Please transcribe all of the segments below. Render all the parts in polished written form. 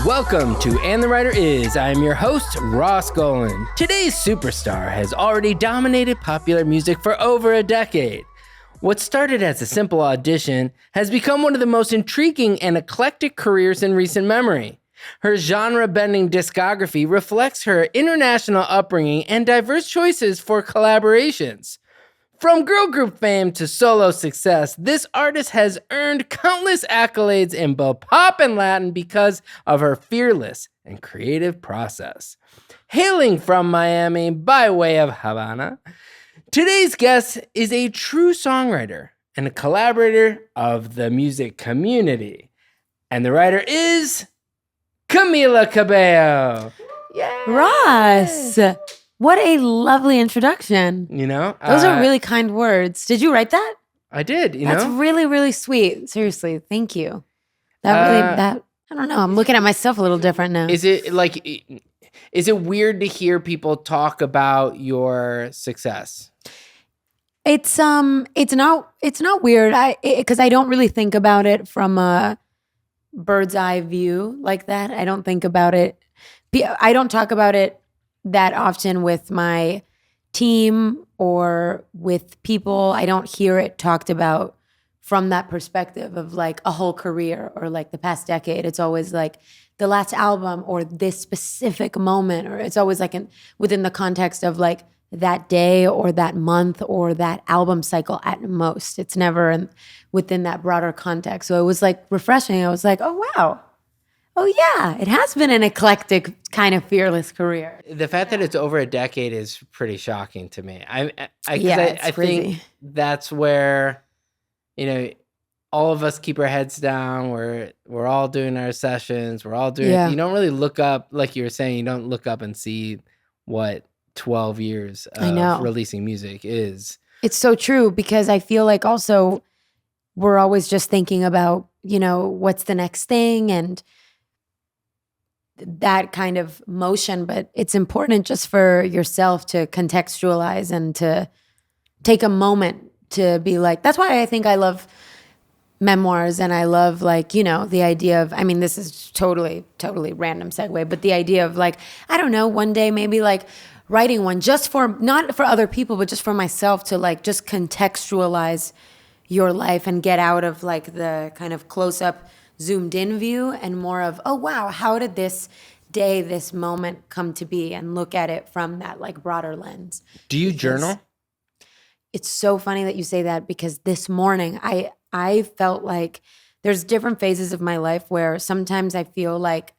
Welcome to And the Writer Is. I'm your host, Ross Golan. Today's superstar has already dominated popular music for over a decade. What started as a simple audition has become one of the most intriguing and eclectic careers in recent memory. Her genre-bending discography reflects her international upbringing and diverse choices for collaborations. From girl group fame to solo success, this artist has earned countless accolades in both pop and Latin because of her fearless and creative process. Hailing from Miami by way of Havana, today's guest is a true songwriter and a collaborator of the music community. And the writer is Camila Cabello. Yay! Ross! What a lovely introduction. You know? Those are really kind words. Did you write that? I did, That's really, really sweet. Seriously, thank you. I don't know. I'm looking at myself a little different now. Is it weird to hear people talk about your success? It's not weird. Because I don't really think about it from a bird's eye view like that. I don't think about it. I don't talk about it that often with my team or with people. I don't hear it talked about from that perspective of like a whole career or like the past decade. It's always like the last album or this specific moment, or it's always like within the context of like that day or that month or that album cycle at most. It's never within that broader context. So it was like refreshing. I was like, oh, wow. Oh, yeah, it has been an eclectic kind of fearless career. The fact that it's over a decade is pretty shocking to me. I think that's where, all of us keep our heads down. We're all doing our sessions. We're all doing You don't really look up, like you were saying, you don't look up and see what 12 years of releasing music is. It's so true, because I feel like also we're always just thinking about, what's the next thing and that kind of motion, but it's important just for yourself to contextualize and to take a moment to be like, that's why I think I love memoirs and I love the idea of, this is totally random segue, but the idea of like, I don't know, one day maybe like writing one just for, not for other people, but just for myself to like just contextualize your life and get out of like the kind of close up zoomed in view and more of, oh, wow, how did this day, this moment come to be, and look at it from that like broader lens. Do you journal? It's so funny that you say that, because this morning I felt like there's different phases of my life where sometimes I feel like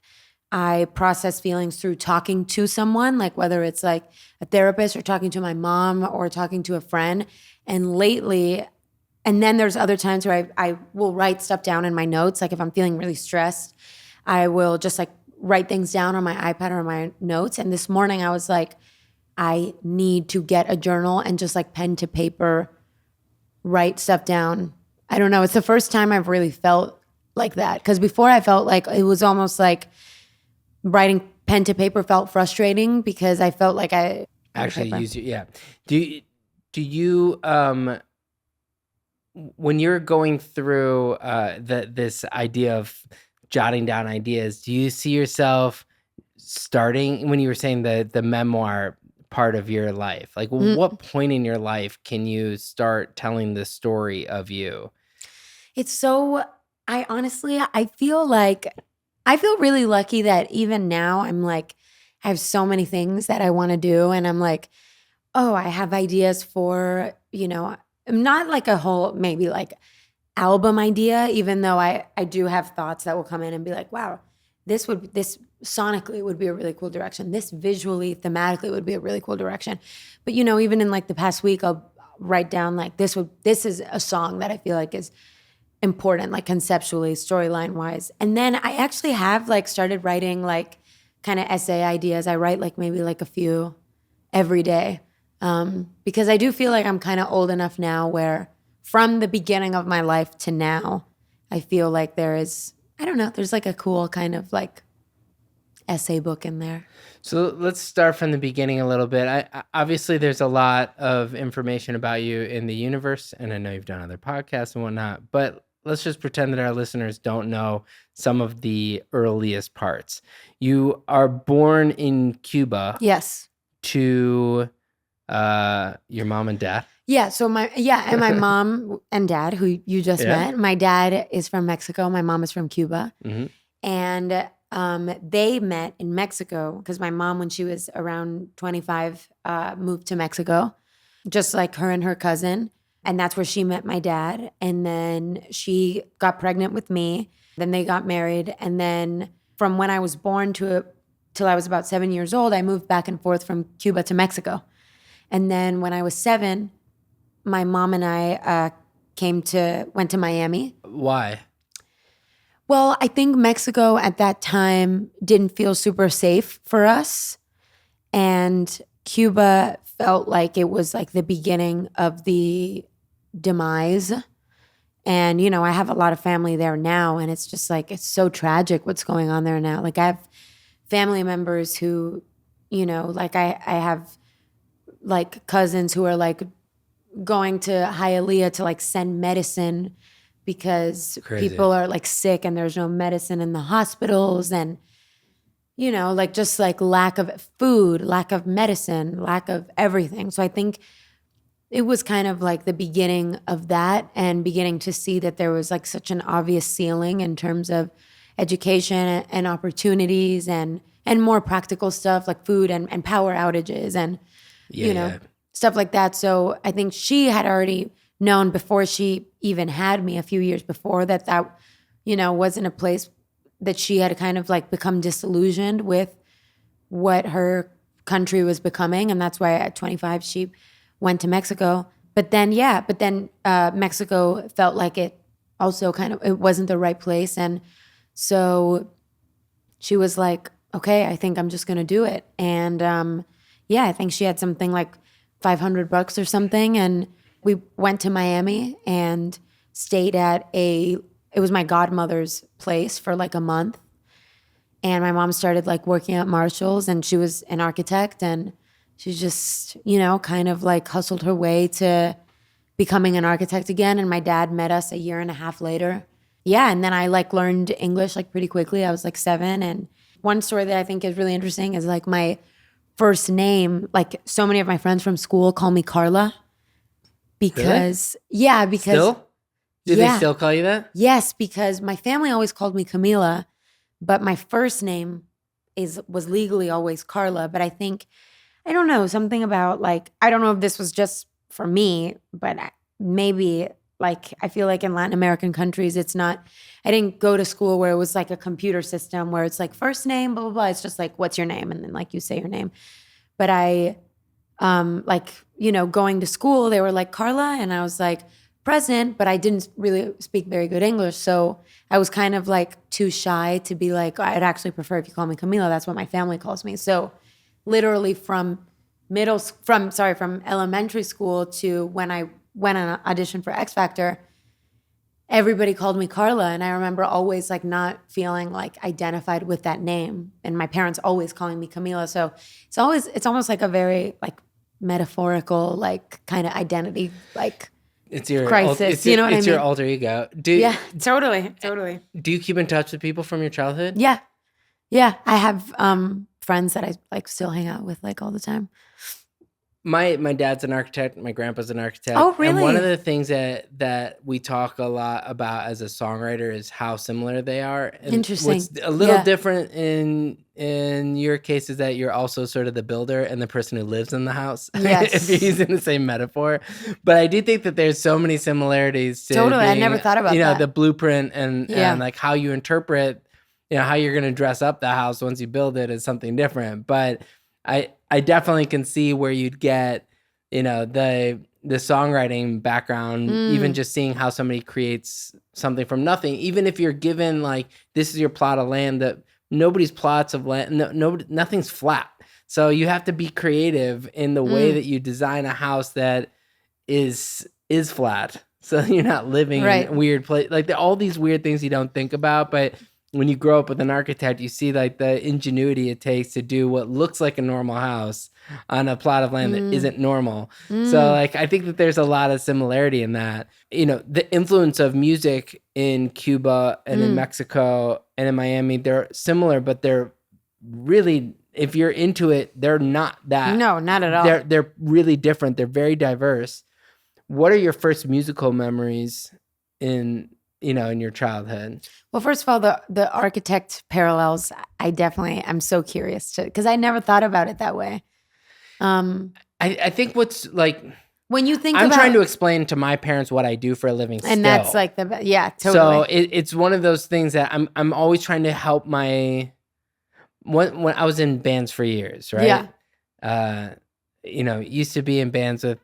I process feelings through talking to someone, like whether it's like a therapist or talking to my mom or talking to a friend. And lately, and then there's other times where I will write stuff down in my notes. Like if I'm feeling really stressed, I will just like write things down on my iPad or my notes. And this morning I was like, I need to get a journal and just like pen to paper, write stuff down. I don't know. It's the first time I've really felt like that. Because before I felt like it was almost like writing pen to paper felt frustrating because I felt like I actually use it. Yeah. Do you when you're going through this idea of jotting down ideas, do you see yourself starting, when you were saying the memoir part of your life, like what point in your life can you start telling the story of you? It's so, I feel really lucky that even now I'm like, I have so many things that I want to do. And I'm like, oh, I have ideas for, not like a whole, maybe like album idea, even though I do have thoughts that will come in and be like, wow, this sonically would be a really cool direction. This visually, thematically would be a really cool direction. But, even in like the past week, I'll write down like, this is a song that I feel like is important, like conceptually, storyline wise. And then I actually have like started writing like kind of essay ideas. I write like maybe like a few every day. Because I do feel like I'm kind of old enough now where from the beginning of my life to now, I feel like there's like a cool kind of like essay book in there. So let's start from the beginning a little bit. Obviously there's a lot of information about you in the universe, and I know you've done other podcasts and whatnot, but let's just pretend that our listeners don't know some of the earliest parts. You are born in Cuba. Yes. To your mom and dad. Yeah. So and my mom and dad, who you just met. My dad is from Mexico. My mom is from Cuba. Mm-hmm. And they met in Mexico because my mom, when she was around 25, moved to Mexico, just like her and her cousin. And that's where she met my dad. And then she got pregnant with me. Then they got married. And then from when I was born till I was about 7 years old, I moved back and forth from Cuba to Mexico. And then when I was 7, my mom and I went to Miami. Why? Well, I think Mexico at that time didn't feel super safe for us. And Cuba felt like it was like the beginning of the demise. And, you know, I have a lot of family there now, and it's just like, it's so tragic what's going on there now. Like I have family members who, you know, like I have like cousins who are like going to Hialeah to like send medicine because people are like sick and there's no medicine in the hospitals, and, you know, like just like lack of food, lack of medicine, lack of everything. So I think it was kind of like the beginning of that, and beginning to see that there was like such an obvious ceiling in terms of education and opportunities and more practical stuff like food and power outages and, stuff like that. So I think she had already known before she even had me a few years before that, you know, wasn't a place that she had kind of like become disillusioned with what her country was becoming. And that's why at 25, she went to Mexico. But then Mexico felt like it also it wasn't the right place. And so she was like, okay, I think I'm just going to do it. And I think she had something like $500 or something. And we went to Miami and stayed at it was my godmother's place for like a month. And my mom started like working at Marshall's, and she was an architect, and she just, you know, kind of like hustled her way to becoming an architect again. And my dad met us a year and a half later. Yeah. And then I like learned English like pretty quickly. I was like 7. And one story that I think is really interesting is like my first name, like so many of my friends from school call me Carla because, really? Still? Do they still call you that? Yes, because my family always called me Camila, but my first name was legally always Carla. But I think, I don't know, something about like, I don't know if this was just for me, but maybe like, I feel like in Latin American countries, it's not, I didn't go to school where it was like a computer system where it's like first name, blah, blah, blah. It's just like, what's your name? And then like you say your name. But I, like, you know, going to school, they were like Carla, and I was like present, but I didn't really speak very good English. So I was kind of like too shy to be like, I'd actually prefer if you call me Camila. That's what my family calls me. So literally from elementary school to when I went on an audition for X Factor, everybody called me Carla. And I remember always like not feeling like identified with that name, and my parents always calling me Camila. So it's almost like a very like metaphorical, like kind of identity, like it's your crisis. You know what I mean? It's your alter ego. Yeah, totally. Do you keep in touch with people from your childhood? Yeah. I have friends that I like still hang out with like all the time. My dad's an architect. My grandpa's an architect. Oh, really? And one of the things that we talk a lot about as a songwriter is how similar they are. And interesting. What's a little different in your case is that you're also sort of the builder and the person who lives in the house. Yes. If you're using the same metaphor. But I do think that there's so many similarities to totally. being, I never thought about that. The blueprint and like how you interpret, how you're going to dress up the house once you build it is something different. But I definitely can see where you'd get, the songwriting background, even just seeing how somebody creates something from nothing. Even if you're given like, this is your plot of land, that nobody's plots of land, nothing's flat. So you have to be creative in the way that you design a house that is flat. So you're not living in a weird place. Like all these weird things you don't think about, but when you grow up with an architect, you see like the ingenuity it takes to do what looks like a normal house on a plot of land that isn't normal. Mm. So like I think that there's a lot of similarity in that. You know, the influence of music in Cuba and in Mexico and in Miami, they're similar, but they're really, if you're into it, they're not that. No, not at all. They're really different. They're very diverse. What are your first musical memories in your childhood? Well, first of all, the architect parallels, I'm so curious to, because I never thought about it that way. I think what's like, when you think I'm about, trying to explain to my parents what I do for a living still. and that's like yeah, totally. So it's one of those things that I'm always trying to help when I was in bands for years, right? Yeah. Used to be in bands with,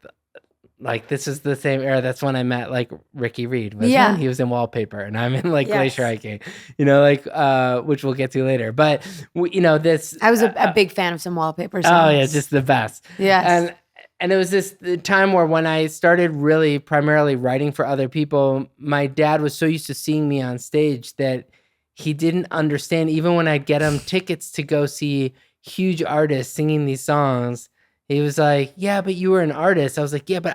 like, this is the same era. That's when I met like Ricky Reed. Yeah. He was in Wallpaper, and I'm in like Yes. Glacier Hiking. Which we'll get to later. But this. I was a big fan of some Wallpaper songs. Oh yeah, just the best. Yes. And it was the time where when I started really primarily writing for other people, my dad was so used to seeing me on stage that he didn't understand, even when I'd get him tickets to go see huge artists singing these songs. He was like, yeah, but you were an artist. I was like, yeah, but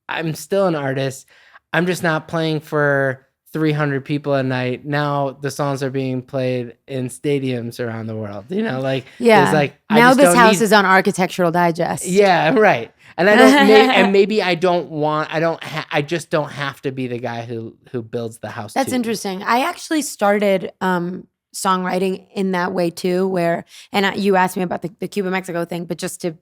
I'm still an artist. I'm just not playing for 300 people a night. Now the songs are being played in stadiums around the world. Yeah. It's like, now this house is on Architectural Digest. Yeah, right. And I don't, maybe I just don't have to be the guy who builds the house. That's too. interesting. I actually started songwriting in that way too, you asked me about the Cuba Mexico thing, but just to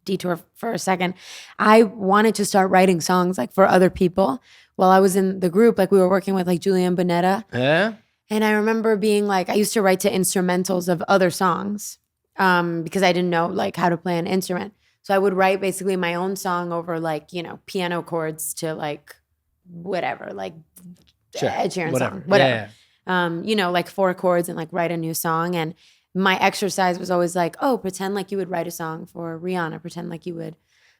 detour for a second, I wanted to start writing songs like for other people while I was in the group. Like we were working with like Julian Bonetta. Yeah. And I remember being like, I used to write to instrumentals of other songs because I didn't know like how to play an instrument. So I would write basically my own song over like, piano chords to like whatever, like sure. Ed Sheeran Whatever. song, whatever. Yeah. Like 4 chords and like write a new song. And my exercise was always like, oh, pretend like you would write a song for Rihanna, pretend like you would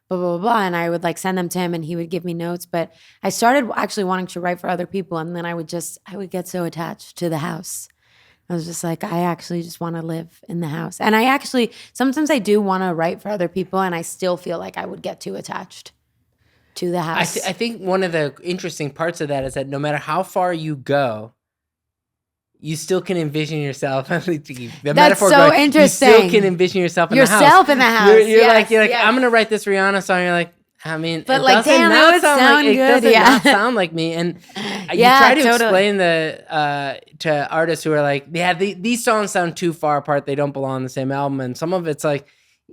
blah, blah, blah, blah. And I would like send them to him and he would give me notes. But I started actually wanting to write for other people. And then I would get so attached to the house. I was just like, I actually just want to live in the house. And sometimes I do want to write for other people and I still feel like I would get too attached to the house. I think one of the interesting parts of that is that no matter how far you go, you still can envision yourself. That's so interesting. You still can envision yourself in the house. Yourself in the house. You're like, I'm going to write this Rihanna song. You're like, I mean, but it like, doesn't damn, that would sound good. It does not sound like me. And you try to explain to artists who are like, yeah, these songs sound too far apart. They don't belong on the same album. And some of it's like,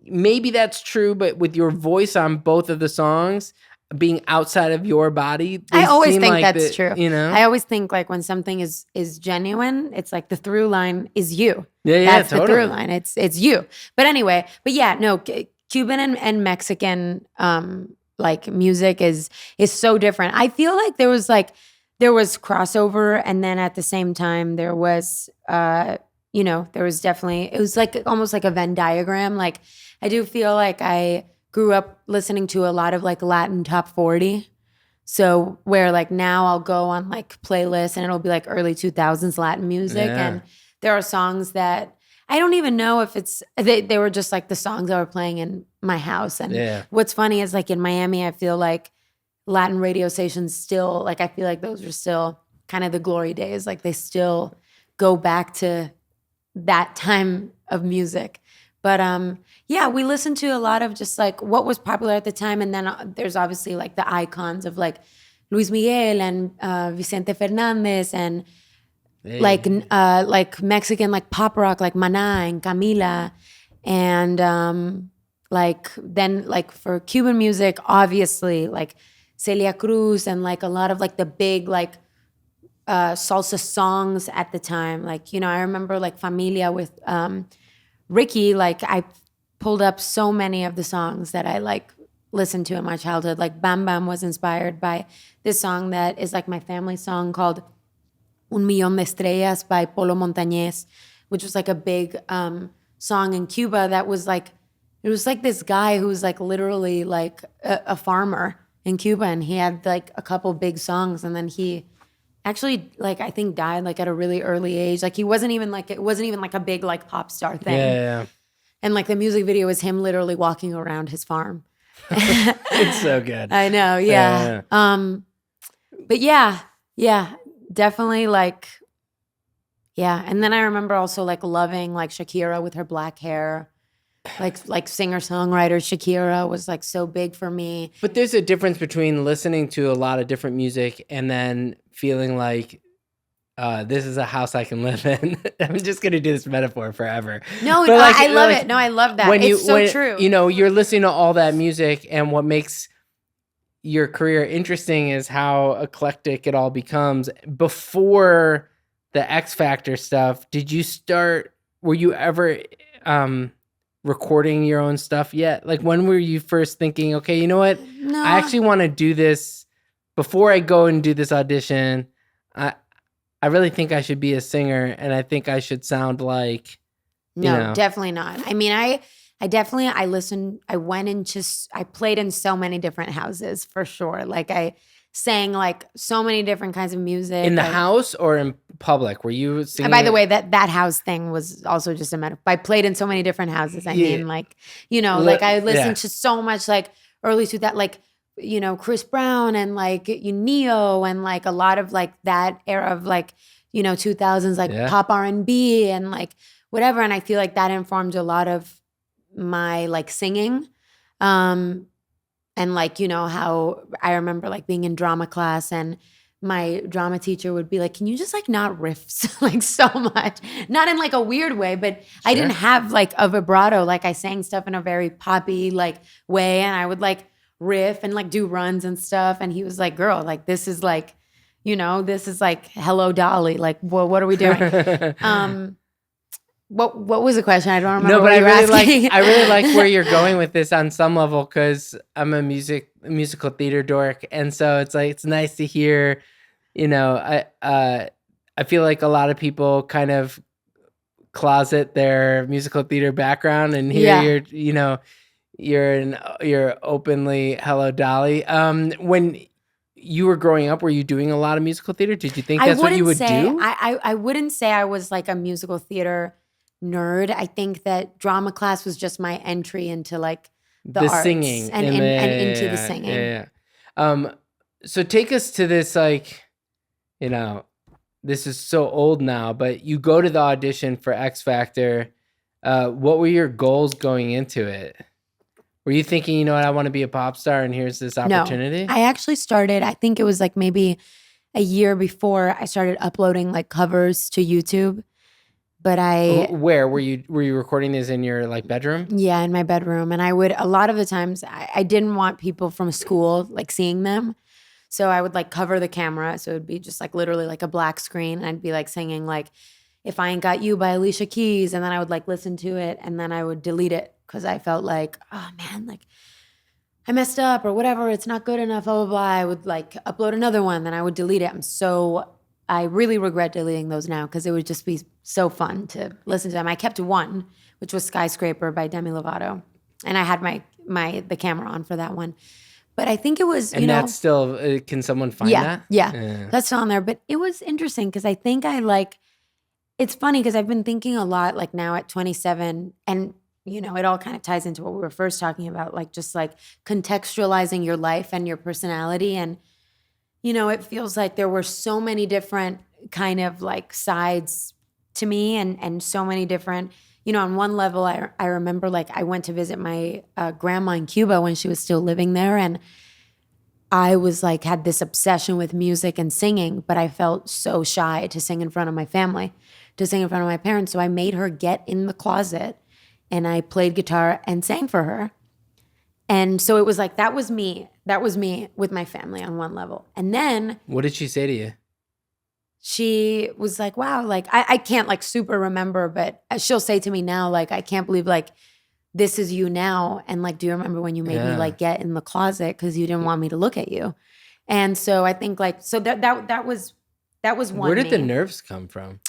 maybe that's true, but with your voice on both of the songs being outside of your body, I always think like that's true. I always think like when something is genuine, it's like the through line is you. Yeah, that's totally. The through line. It's you. But anyway, Cuban and Mexican like music is so different. I feel like there was crossover, and then at the same time there was there was definitely, it was like almost like a Venn diagram. Like I do feel like I grew up listening to a lot of like Latin top 40. So where like now I'll go on like playlists and it'll be like early 2000s Latin music. Yeah. And there are songs that I don't even know if they were just like the songs that were playing in my house. And what's funny is like in Miami, I feel like Latin radio stations still, like I feel like those are still kind of the glory days. Like they still go back to that time of music. But we listened to a lot of just like what was popular at the time. And then there's obviously like the icons of like Luis Miguel and Vicente Fernandez and like Mexican like pop rock like Maná and Camila. And like then like for Cuban music, obviously like Celia Cruz and like a lot of like the big like salsa songs at the time. Like, I remember like Familia with Ricky, like I pulled up so many of the songs that I like listened to in my childhood. Like Bam Bam was inspired by this song that is like my family song called Un Millón de Estrellas by Polo Montañez, which was like a big song in Cuba that was like, it was like this guy who was like literally like a farmer in Cuba, and he had like a couple big songs, and then he actually like I think died like at a really early age. Like it wasn't even like a big like pop star thing. Yeah. And like the music video is him literally walking around his farm. It's so good. I know, yeah. But yeah, definitely like, yeah. And then I remember also like loving like Shakira with her black hair. Like singer-songwriter Shakira was like so big for me. But there's a difference between listening to a lot of different music and then feeling like this is a house I can live in. I'm just gonna do this metaphor forever. No, but I love it. No, I love that. It's so true. You know, you're listening to all that music, and what makes your career interesting is how eclectic it all becomes. Before the X Factor stuff, were you ever recording your own stuff yet? Like, when were you first thinking, okay, you know what? No. I actually want to do this before I go and do this audition. I really think I should be a singer, and I think I should sound like, No, definitely not. I mean, I listened, I played in so many different houses for sure. Like I sang like so many different kinds of music. In the house or in public? Were you singing? By the way, that house thing was also just a metaphor. I played in so many different houses. I mean, like, like I listened to so much like early to that, like, Chris Brown and like Neo and like a lot of like that era of like, 2000s, like pop R&B and like whatever. And I feel like that informed a lot of my like singing. And like, how I remember like being in drama class and my drama teacher would be like, can you just like not riff like so much? Not in like a weird way, but sure. I didn't have like a vibrato. Like I sang stuff in a very poppy like way and I would like riff and like do runs and stuff. And he was like, girl, like this is like, this is like Hello Dolly. Like, well, what are we doing? What was the question? I don't remember. No, but I really like where you're going with this on some level, because I'm a musical theater dork, and so it's like it's nice to hear. I feel like a lot of people kind of closet their musical theater background, and here you're openly Hello Dolly. When you were growing up, were you doing a lot of musical theater? Did you think that's what you would do? I wouldn't say I was like a musical theater nerd. I think that drama class was just my entry into like the arts singing and into the singing. Yeah. So take us to this, like, this is so old now, but you go to the audition for X Factor. What were your goals going into it? Were you thinking, I want to be a pop star and here's this opportunity? No, I actually started, I think it was like maybe a year before I started uploading like covers to YouTube. But where were you recording these in your like bedroom? Yeah, in my bedroom. And I would, a lot of the times I didn't want people from school like seeing them. So I would like cover the camera. So it would be just like literally like a black screen. And I'd be like singing like If I Ain't Got You by Alicia Keys. And then I would like listen to it and then I would delete it because I felt like, oh man, like I messed up or whatever. It's not good enough, blah, blah, blah. I would like upload another one, then I would delete it. I really regret deleting those now because it would just be so fun to listen to them. I kept one, which was Skyscraper by Demi Lovato. And I had the camera on for that one. But I think it was, and that's still, can someone find that? Yeah, that's still on there. But it was interesting because I think it's funny because I've been thinking a lot like now at 27 and it all kind of ties into what we were first talking about, like just like contextualizing your life and your personality. And, it feels like there were so many different kind of like sides to me and so many different, on one level, I remember like I went to visit my grandma in Cuba when she was still living there. And I was like, had this obsession with music and singing, but I felt so shy to sing in front of my family, to sing in front of my parents. So I made her get in the closet and I played guitar and sang for her. And so it was like, that was me with my family on one level. And then. What did she say to you? She was like, wow, like I can't like super remember, but she'll say to me now, like, I can't believe like this is you now. And like, do you remember when you made me like get in the closet because you didn't want me to look at you? And so I think like, so that was one. Where did the nerves come from?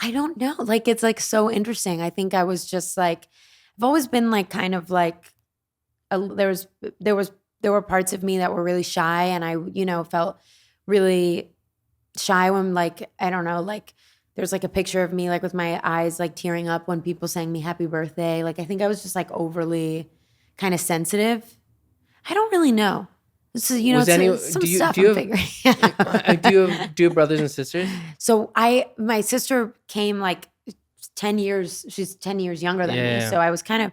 I don't know. Like, it's like so interesting. I think I was just like, I've always been like kind of like, there were parts of me that were really shy and I, felt really shy when like, I don't know, like there's like a picture of me like with my eyes like tearing up when people sang me happy birthday. Like I think I was just like overly kind of sensitive. I don't really know. This is, you know, some stuff I'm figuring out. do you have brothers and sisters? So my sister came like 10 years. She's 10 years younger than me. So I was kind of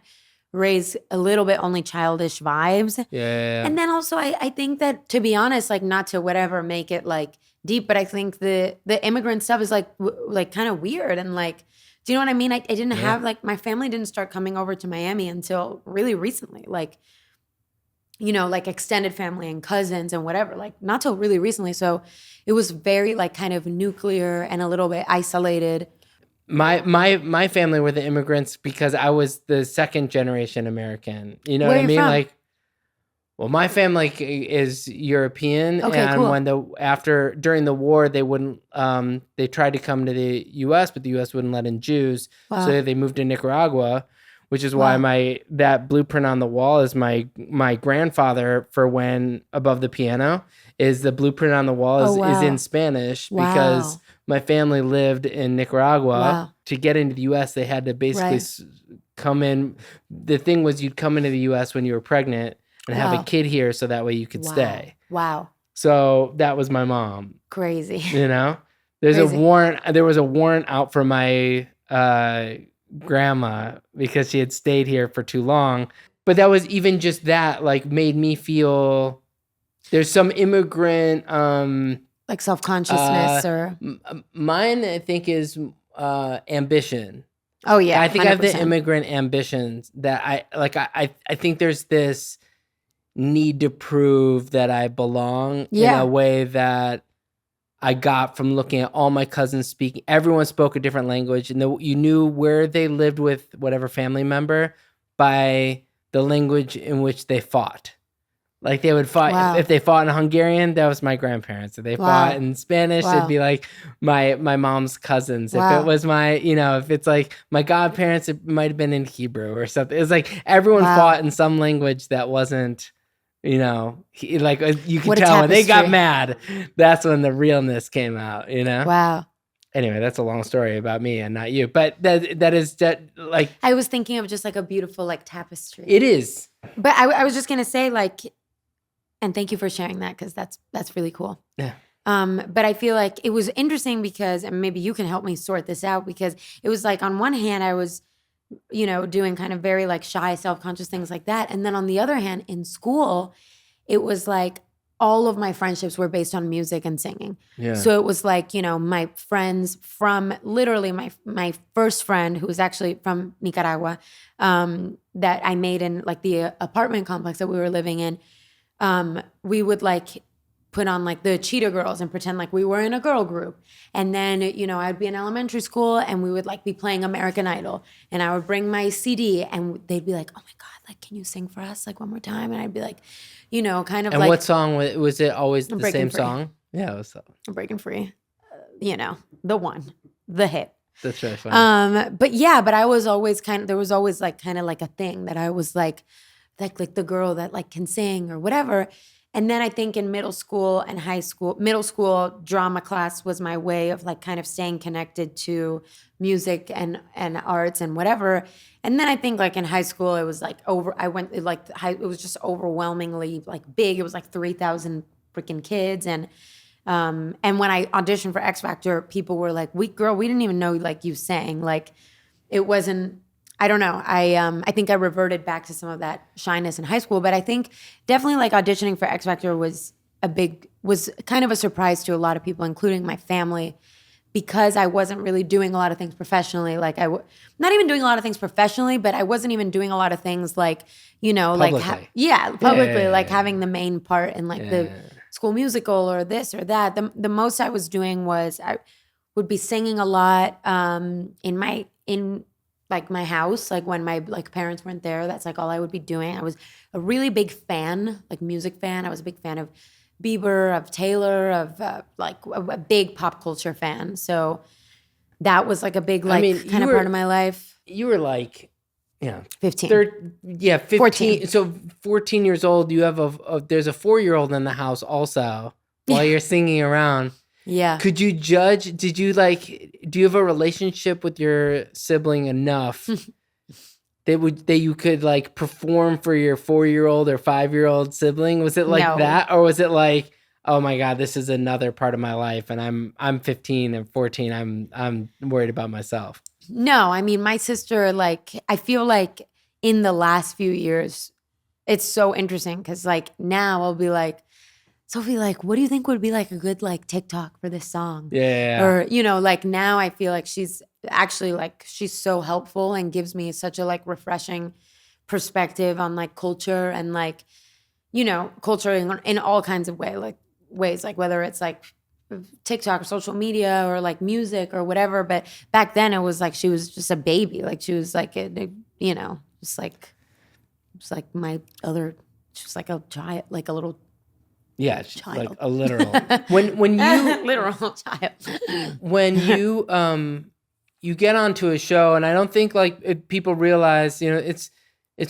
raised a little bit only childish vibes. Yeah. And then also I think that, to be honest, like not to whatever make it like deep, but I think the immigrant stuff is like kind of weird. And like, do you know what I mean? I didn't have like, my family didn't start coming over to Miami until really recently. Like, you know, like extended family and cousins and whatever, like not till really recently. So it was very like kind of nuclear and a little bit isolated. My family were the immigrants because I was the second generation American. You know what I mean? From? Like, well, my family is European, okay, and cool. when during the war, they wouldn't. They tried to come to the U.S., but the U.S. wouldn't let in Jews, so they moved to Nicaragua. Which is why that blueprint on the wall is my grandfather for when above the piano is the blueprint on the wall is in Spanish because my family lived in Nicaragua. Wow. To get into the U.S., they had to basically come in. The thing was you'd come into the U.S. when you were pregnant and have a kid here so that way you could stay. Wow. So that was my mom. Crazy. You know? There was a warrant out for my grandma because she had stayed here for too long, but that was even just that like made me feel there's some immigrant like self-consciousness or mine I think is ambition. Oh yeah, I think 100%. I have the immigrant ambitions that I think there's this need to prove that I belong in a way that I got from looking at all my cousins speaking. Everyone spoke a different language, and you knew where they lived with whatever family member by the language in which they fought. Like they would fight if they fought in Hungarian, that was my grandparents. If they fought in Spanish, it'd be like my mom's cousins. If it was if it's like my godparents, it might have been in Hebrew or something. It's like everyone fought in some language that wasn't. You know, you could tell when they got mad, that's when the realness came out, you know? Wow. Anyway, that's a long story about me and not you. But that is like... I was thinking of just like a beautiful like tapestry. It is. But I was just going to say like, and thank you for sharing that because that's really cool. Yeah. But I feel like it was interesting because, and maybe you can help me sort this out because it was like on one hand I was... you know, doing kind of very like shy, self-conscious things like that. And then on the other hand, in school, it was like all of my friendships were based on music and singing. Yeah. So it was like, you know, my friends from literally my first friend who was actually from Nicaragua that I made in like the apartment complex that we were living in. We would like put on like the Cheetah Girls and pretend like we were in a girl group. And then, you know, I'd be in elementary school and we would like be playing American Idol and I would bring my CD and they'd be like, oh my God, like, can you sing for us like one more time? And I'd be like, you know, kind of and like. And what song was it always the same free. song? Yeah, it was. I'm Breaking Free. You know, the hit. That's really funny. But I was always there was always like kind of like a thing that I was like the girl that like can sing or whatever. And then I think in middle school and middle school drama class was my way of like kind of staying connected to music and arts and whatever. And then I think like in high school it was like it was just overwhelmingly like big. It was like 3,000 freaking kids. And when I auditioned for X Factor, people were like, we didn't even know like you sang. Like it wasn't. I don't know. I think I reverted back to some of that shyness in high school, but I think definitely like auditioning for X Factor was kind of a surprise to a lot of people, including my family, because I wasn't really doing a lot of things professionally. Like not even doing a lot of things professionally, but I wasn't even doing a lot of things like, you know, publicly. Publicly, like having the main part in like the school musical or this or that. The most I was doing was I would be singing a lot in like my house, like when my like parents weren't there, that's like all I would be doing. I was a really big fan, like music fan. I was a big fan of Bieber, of Taylor, of like a big pop culture fan. So that was like a big like kind of part of my life. You were like, 15. 15. 14. So 14 years old, you have there's a 4-year-old in the house also while you're singing around. Yeah. Could you judge? Did do you have a relationship with your sibling enough that you could like perform for your 4-year-old or 5-year-old sibling? Was it like No. that, or was it like, oh my God, this is another part of my life, and I'm 15 and 14. I'm worried about myself. No, I mean, my sister, like, I feel like in the last few years, it's so interesting because like now I'll be like, Sophie, like, what do you think would be like a good like TikTok for this song? Yeah. Or, you know, like now I feel like she's actually like, she's so helpful and gives me such a like refreshing perspective on like culture and like, you know, culture in all kinds of ways, like whether it's like TikTok or social media or like music or whatever. But back then it was like she was just a baby. Like she was like, you know, just like my other, just like a child, like a little child. Like a literal. when you literal child. When you get onto a show, and I don't think like people realize, you know, it's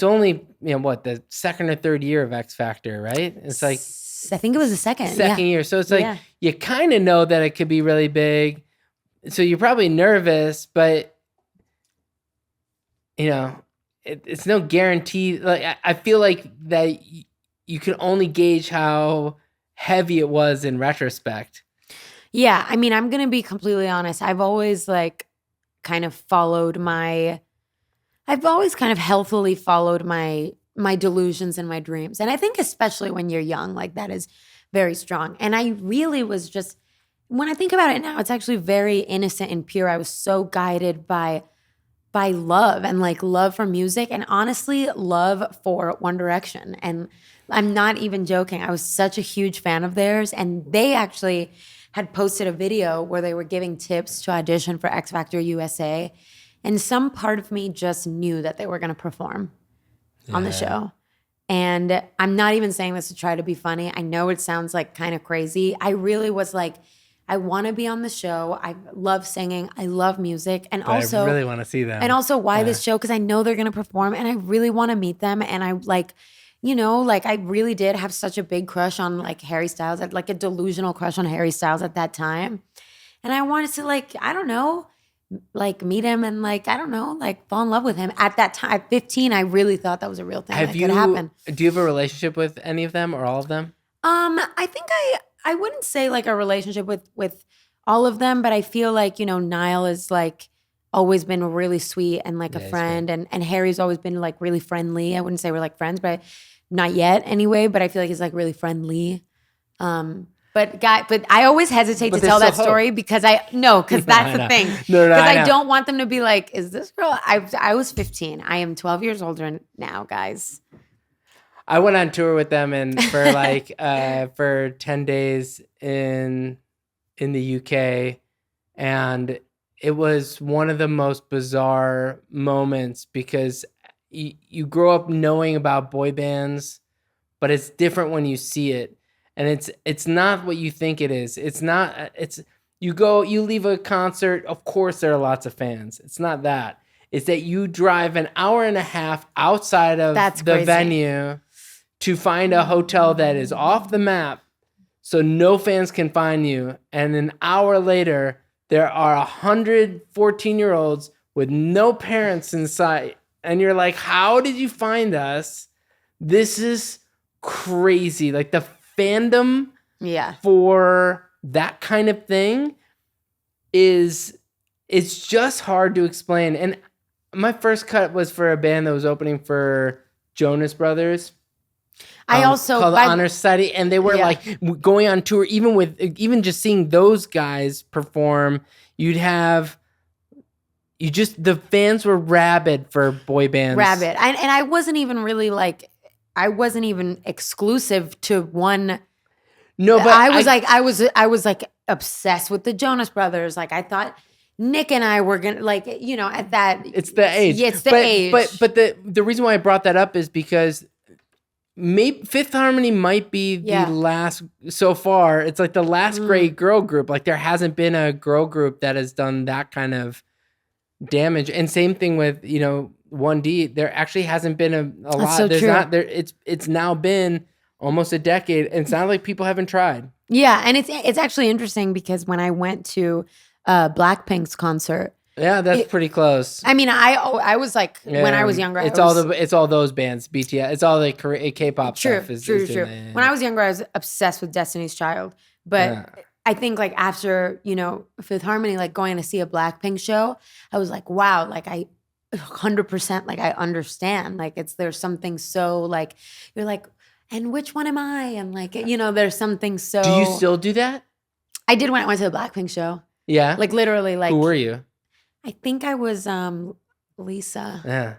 only, you know, what, the second or third year of X Factor, right? It's like I think it was the second year. So it's like you kind of know that it could be really big. So you're probably nervous, but you know, it's no guarantee. Like I feel like that you can only gauge how heavy it was in retrospect. Yeah, I mean, I'm gonna be completely honest. I've always like kind of healthily followed my delusions and my dreams. And I think especially when you're young, like that is very strong. And I really was just, when I think about it now, it's actually very innocent and pure. I was so guided by love and like love for music and honestly love for One Direction. And I'm not even joking. I was such a huge fan of theirs. And they actually had posted a video where they were giving tips to audition for X Factor USA. And some part of me just knew that they were going to perform on the show. And I'm not even saying this to try to be funny. I know it sounds like kind of crazy. I really was like, I want to be on the show. I love singing. I love music. And also, I really want to see them. And also why this show? Because I know they're going to perform and I really want to meet them. And I like, you know, like I really did have such a big crush on like Harry Styles. I had like a delusional crush on Harry Styles at that time. And I wanted to like, I don't know, like meet him and like, I don't know, like fall in love with him. At that time, at 15, I really thought that was a real thing that could happen. Do you have a relationship with any of them or all of them? I think I wouldn't say like a relationship with all of them, but I feel like, you know, Niall is like always been really sweet and like a friend and Harry's always been like really friendly. I wouldn't say we're like friends, but not yet anyway, but I feel like he's like really friendly. But I always hesitate to tell that story because that's the thing. Because I don't want them to be like, is this girl? I was 15. I am 12 years older now, guys. I went on tour with them and for like for 10 days in the UK, and it was one of the most bizarre moments because you grow up knowing about boy bands, but it's different when you see it. And it's not what you think it is. It's not, you leave a concert, of course there are lots of fans. It's not that. It's that you drive an hour and a half outside of the venue to find a hotel that is off the map so no fans can find you. And an hour later, there are 100 14-year-olds with no parents in sight. And you're like, how did you find us? This is crazy. Like the fandom for that kind of thing it's just hard to explain. And my first cut was for a band that was opening for Jonas Brothers. I also called Honor Society, and they were like going on tour. Even just seeing those guys perform, the fans were rabid for boy bands. Rabid, and I wasn't even really like. I wasn't even exclusive to one. No, but I was like obsessed with the Jonas Brothers. Like I thought Nick and I were gonna like, you know, at that. It's the age. Yeah, it's the age. But the reason why I brought that up is because maybe Fifth Harmony might be the last so far. It's like the last great girl group. Like there hasn't been a girl group that has done that kind of damage. And same thing with, you know, 1D, there actually hasn't been a lot. So There's true. not there. It's now been almost a decade, and it sounds like people haven't tried. Yeah, and it's actually interesting because when I went to Blackpink's concert. Yeah, that's pretty close. I mean, I was like, when I was younger, it's all those bands, BTS. It's all the K-pop true, stuff. True. Yeah. When I was younger, I was obsessed with Destiny's Child. But I think like after, Fifth Harmony, like going to see a Blackpink show, I was like, wow, like I 100% like I understand. Like there's something so like, you're like, and which one am I? And like, there's something so. Do you still do that? I did when I went to the Blackpink show. Yeah. Like literally like. Who were you? I think I was Lisa. Yeah.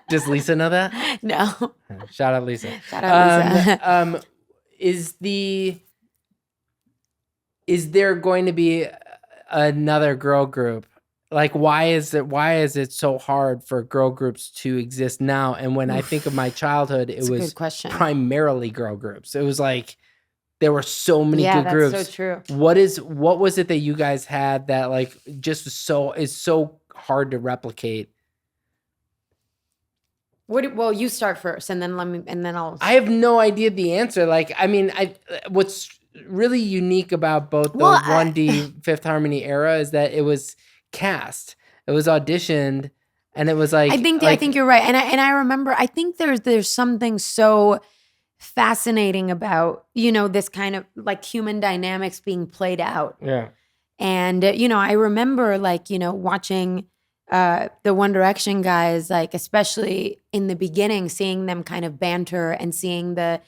Does Lisa know that? No. Shout out Lisa. Shout out Lisa. Is there going to be another girl group? Like, why is it so hard for girl groups to exist now? And when I think of my childhood, it was primarily girl groups. It was like there were so many good groups. Yeah, that's so true. What was it that you guys had that like just is so hard to replicate? Well, you start first, and then I'll. I have no idea the answer. Like, I mean, what's really unique about both the 1D Fifth Harmony era is that it was cast, it was auditioned, and it was like. I think you're right, and I remember. I think there's something so fascinating about this kind of like human dynamics being played out. Yeah, and I remember like watching. The One Direction guys, like especially in the beginning, seeing them kind of banter and seeing the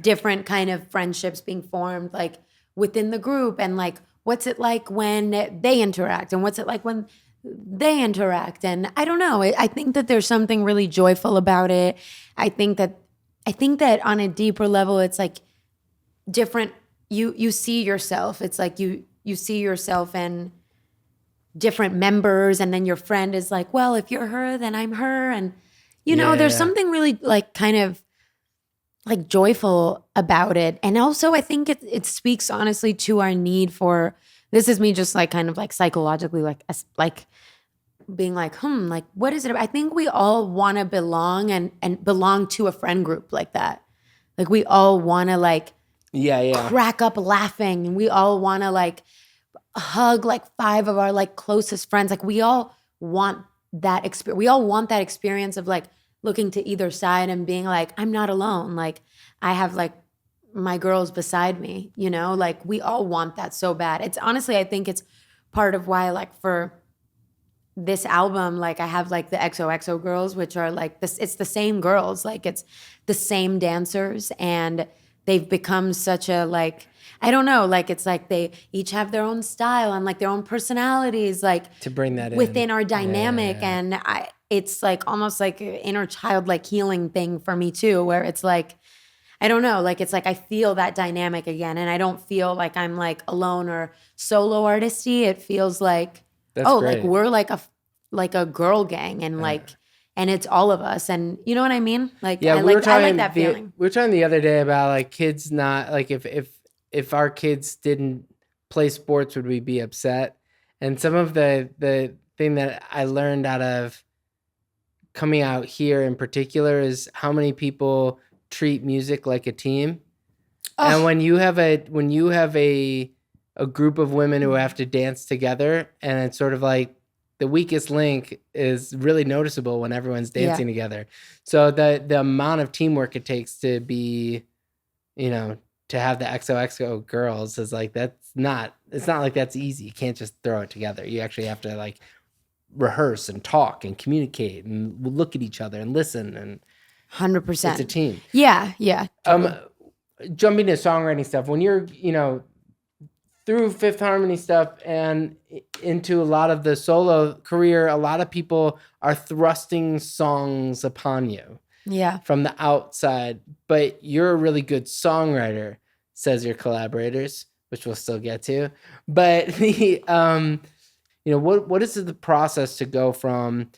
different kind of friendships being formed like within the group, and like what's it like when they interact and what's it like when they interact. And I don't know, I think that there's something really joyful about it. I think that on a deeper level, it's like different. You see yourself. It's like you see yourself in different members, and then your friend is like, well, if you're her, then I'm her. And there's something really like kind of like joyful about it. And also I think it speaks honestly to our need for, this is me just like kind of like psychologically like being like, like what is it? I think we all want to belong and belong to a friend group like that. Like we all want to like crack up laughing, and we all want to like hug like 5 of our like closest friends. Like we all want that experience. We all want that experience of like looking to either side and being like, I'm not alone. Like I have like my girls beside me, like we all want that so bad. It's honestly, I think it's part of why like for this album, like I have like the XOXO girls, which are like this, it's the same girls, like it's the same dancers, and they've become such a like, I don't know, like it's like they each have their own style and like their own personalities, like to bring that within our dynamic. And it's like almost like an inner child like healing thing for me too, where it's like, I don't know, like it's like I feel that dynamic again, and I don't feel like I'm like alone or solo artisty. It feels like great. Like we're like a girl gang, and like and it's all of us, and you know what I mean? Like I like that feeling. We were talking the other day about like kids not like if our kids didn't play sports, would we be upset? And some of the thing that I learned out of coming out here in particular is how many people treat music like a team. Oh. And when you have a group of women who have to dance together, and it's sort of like the weakest link is really noticeable when everyone's dancing together. So the amount of teamwork it takes to be, to have the XOXO girls is like, it's not like that's easy. You can't just throw it together. You actually have to like rehearse and talk and communicate and look at each other and listen, and 100%. It's a team. Yeah. Yeah. Totally. Jumping to songwriting stuff, when you're, through Fifth Harmony stuff and into a lot of the solo career, a lot of people are thrusting songs upon you. Yeah. From the outside, but you're a really good songwriter, says your collaborators, which we'll still get to. But the what is the process to go from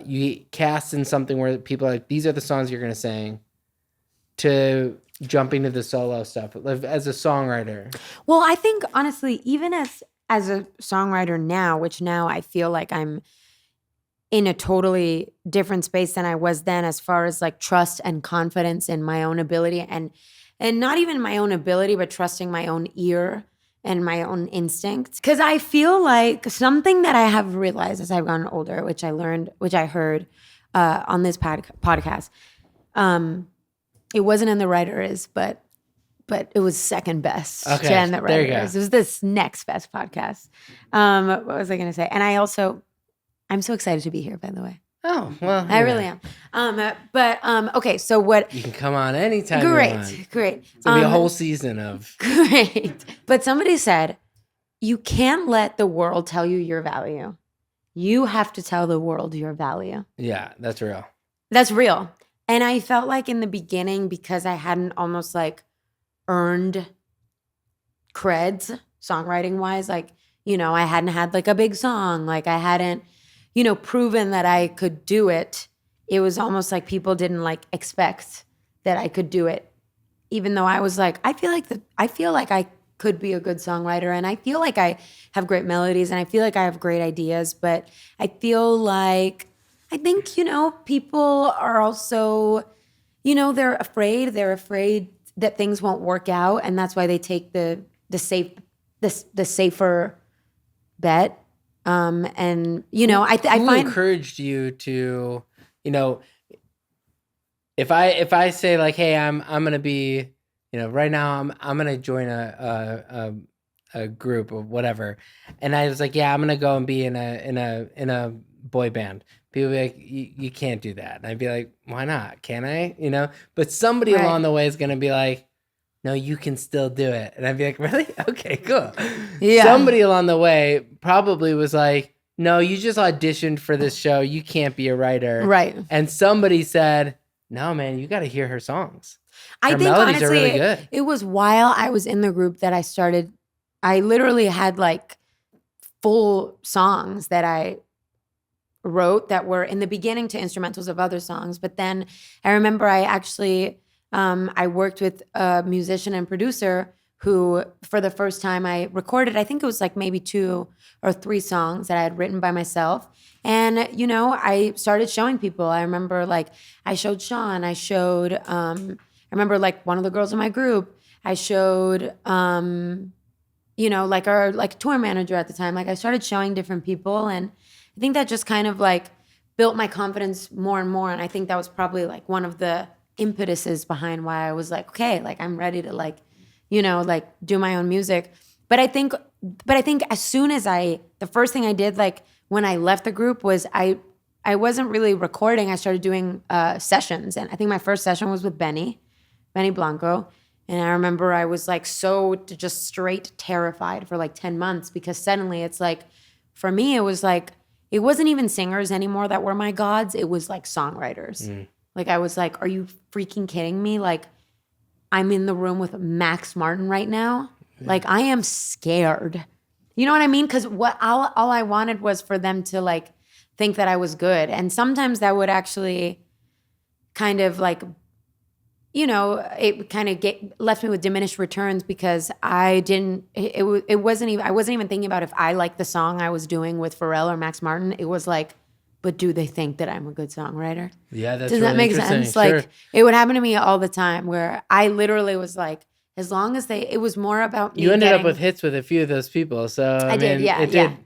you cast in something where people are like, these are the songs you're going to sing, to jumping to the solo stuff as a songwriter? Well, I think honestly, even as a songwriter now, which now I feel like I'm in a totally different space than I was then, as far as like trust and confidence in my own ability, and not even my own ability, but trusting my own ear and my own instincts. Because I feel like something that I have realized as I've gotten older, which I heard on this podcast. It wasn't in the writer is, but it was second best Okay, to end the there you writer go. is. It was this next best podcast. What was I going to say? And I'm so excited to be here, by the way. Oh, well. I really am. Okay, so what? You can come on anytime you want. Great. It's going to be a whole season of. Great. But somebody said, you can't let the world tell you your value. You have to tell the world your value. Yeah, that's real. That's real. And I felt like in the beginning, because I hadn't almost like earned creds songwriting wise, like, you know, I hadn't had like a big song, like I hadn't, you know, proven that I could do it. It was almost like people didn't like expect that I could do it, even though I was like, I feel like I could be a good songwriter, and I feel like I have great melodies, and I feel like I have great ideas, but I think, you know, people are also, you know, they're afraid that things won't work out, and that's why they take the safer bet. And you know, I Who find encouraged you to, you know, if I say like, hey, I'm gonna be, you know, right now I'm gonna join a group or whatever, and I was like, yeah, I'm gonna go and be in a boy band. People be like, you can't do that, and I'd be like, why not? Can I? You know, but somebody Right. along the way is gonna be like, no, you can still do it. And I'd be like, really? Okay, cool. Yeah. Somebody along the way probably was like, no, you just auditioned for this show. You can't be a writer. Right. And somebody said, no, man, you got to hear her songs. I Her think melodies honestly, are really good. it was while I was in the group that I literally had like full songs that I wrote that were in the beginning to instrumentals of other songs. But then I remember I actually, I worked with a musician and producer who, for the first time, I recorded, I think it was like maybe 2 or 3 songs that I had written by myself. And, you know, I started showing people. I remember like I showed Sean, I remember like one of the girls in my group, I showed, you know, like our like tour manager at the time. Like I started showing different people, and I think that just kind of like built my confidence more and more. And I think that was probably like one of the impetuses behind why I was like, okay, like I'm ready to like, you know, like do my own music. But I think as soon as the first thing I did, like when I left the group was I wasn't really recording. I started doing sessions. And I think my first session was with Benny Blanco. And I remember I was like so just straight terrified for like 10 months, because suddenly it's like, for me, it was like, it wasn't even singers anymore that were my gods. It was like songwriters. Like I was like, are you freaking kidding me? Like I'm in the room with Max Martin right now. Yeah. Like I am scared. You know what I mean? Because all I wanted was for them to like think that I was good. And sometimes that would actually kind of like, you know, it kind of left me with diminished returns, because I wasn't even thinking about if I liked the song I was doing with Pharrell or Max Martin. It was like, but do they think that I'm a good songwriter? Yeah, that's Does really that make interesting. sense? Sure. Like it would happen to me all the time, where I literally was like, as long as it was more about me. You ended up with hits with a few of those people, so I mean, did, yeah,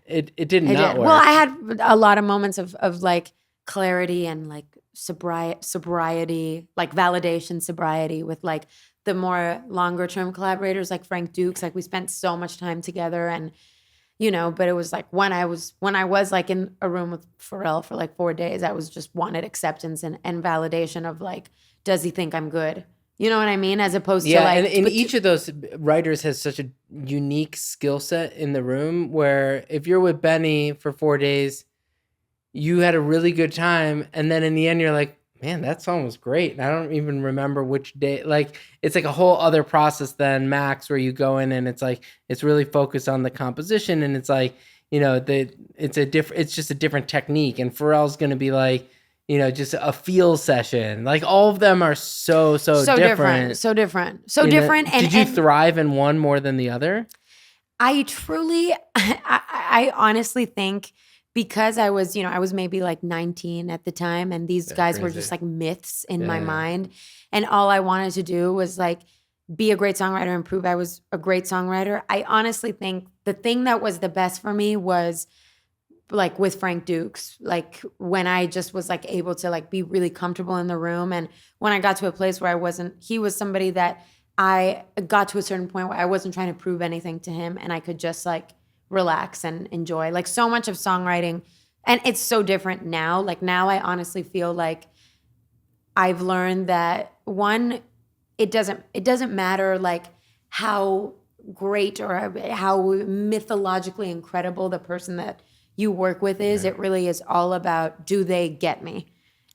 it did not work. Well, I had a lot of moments of like clarity and like sobriety, like validation sobriety with like the more longer term collaborators like Frank Dukes. Like we spent so much time together, and you know, but it was like when I was like in a room with Pharrell for like 4 days, I was just wanted acceptance and validation of like, does he think I'm good? You know what I mean? As opposed to like, and each of those writers has such a unique skill set in the room, where if you're with Benny for 4 days, you had a really good time, and then in the end you're like, man, that song was great, and I don't even remember which day. Like it's like a whole other process than Max, where you go in and it's like it's really focused on the composition, and it's like, you know, it's just a different technique. And Pharrell's gonna be like, you know, just a feel session. Like all of them are so different. So different. Did you thrive in one more than the other? I truly, I honestly think, because I was maybe like 19 at the time, and these guys were just like myths in my mind. And all I wanted to do was like be a great songwriter and prove I was a great songwriter. I honestly think the thing that was the best for me was like with Frank Dukes, like when I just was like able to like be really comfortable in the room. And when I got to a place where he was somebody that I got to a certain point where I wasn't trying to prove anything to him and I could just like relax and enjoy. Like so much of songwriting, and it's so different now. Like now I honestly feel like I've learned that one, it doesn't matter like how great or how mythologically incredible the person that you work with is. It really is all about, do they get me?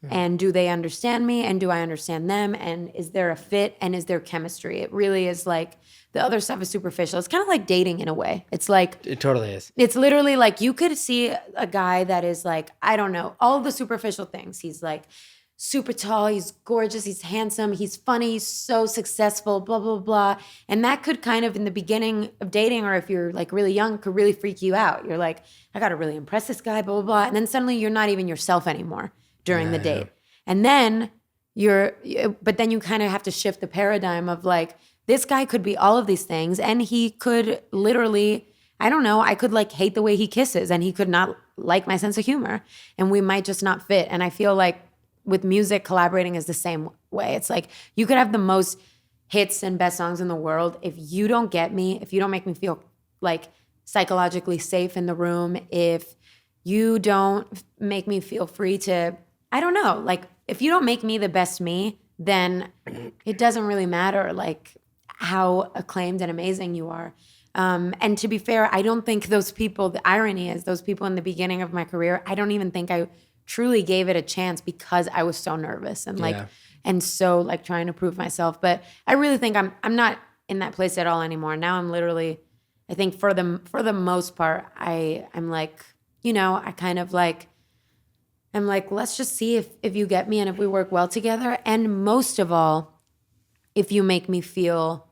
And do they understand me? And do I understand them? And is there a fit? And is there chemistry? It really is like, the other stuff is superficial. It's kind of like dating in a way. It's like, It totally is. it's literally like you could see a guy that is like, I don't know, all the superficial things. He's like super tall, he's gorgeous, he's handsome, he's funny, he's so successful, blah, blah, blah. And that could kind of in the beginning of dating, or if you're like really young, could really freak you out. You're like, I got to really impress this guy, blah, blah, blah. And then suddenly you're not even yourself anymore during the date. And then but then you kind of have to shift the paradigm of like, this guy could be all of these things and he could literally, I don't know, I could like hate the way he kisses and he could not like my sense of humor and we might just not fit. And I feel like with music, collaborating is the same way. It's like you could have the most hits and best songs in the world. If you don't get me, if you don't make me feel like psychologically safe in the room, if you don't make me feel free to, I don't know, like if you don't make me the best me, then it doesn't really matter like how acclaimed and amazing you are. And to be fair, I don't think those people, the irony is those people in the beginning of my career, I don't even think I truly gave it a chance because I was so nervous and like, and so like trying to prove myself. But I really think I'm not in that place at all anymore. Now I'm literally, I think for the most part, I'm like, you know, I kind of like, I'm like, let's just see if you get me and if we work well together. And most of all, if you make me feel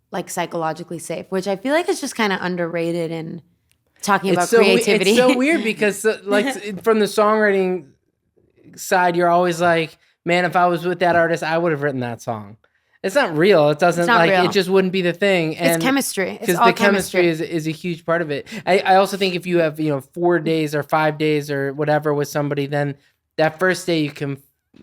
like psychologically safe, which I feel like is just kind of underrated in talking about creativity. It's so weird because like from the songwriting side, you're always like, man, if I was with that artist, I would have written that song. It's not real. It doesn't like real. It just wouldn't be the thing. And it's chemistry. Because the chemistry is a huge part of it. I also think if you have 4 days or 5 days or whatever with somebody, then that first day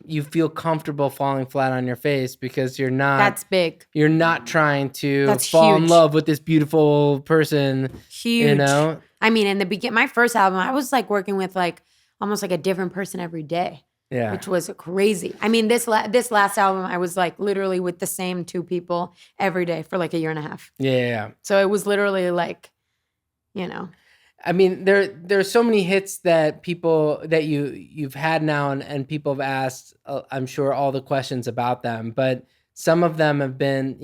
you feel comfortable falling flat on your face because you're not. That's big. You're not trying to fall in love with this beautiful person. Huge. You know. I mean, in the beginning, my first album, I was like working with like almost like a different person every day. Yeah. Which was crazy. I mean, this last album, I was like literally with the same 2 people every day for like a year and a half. Yeah. So it was literally like, I mean, there's so many hits that people that you've had now and people have asked, I'm sure, all the questions about them, but some of them have been,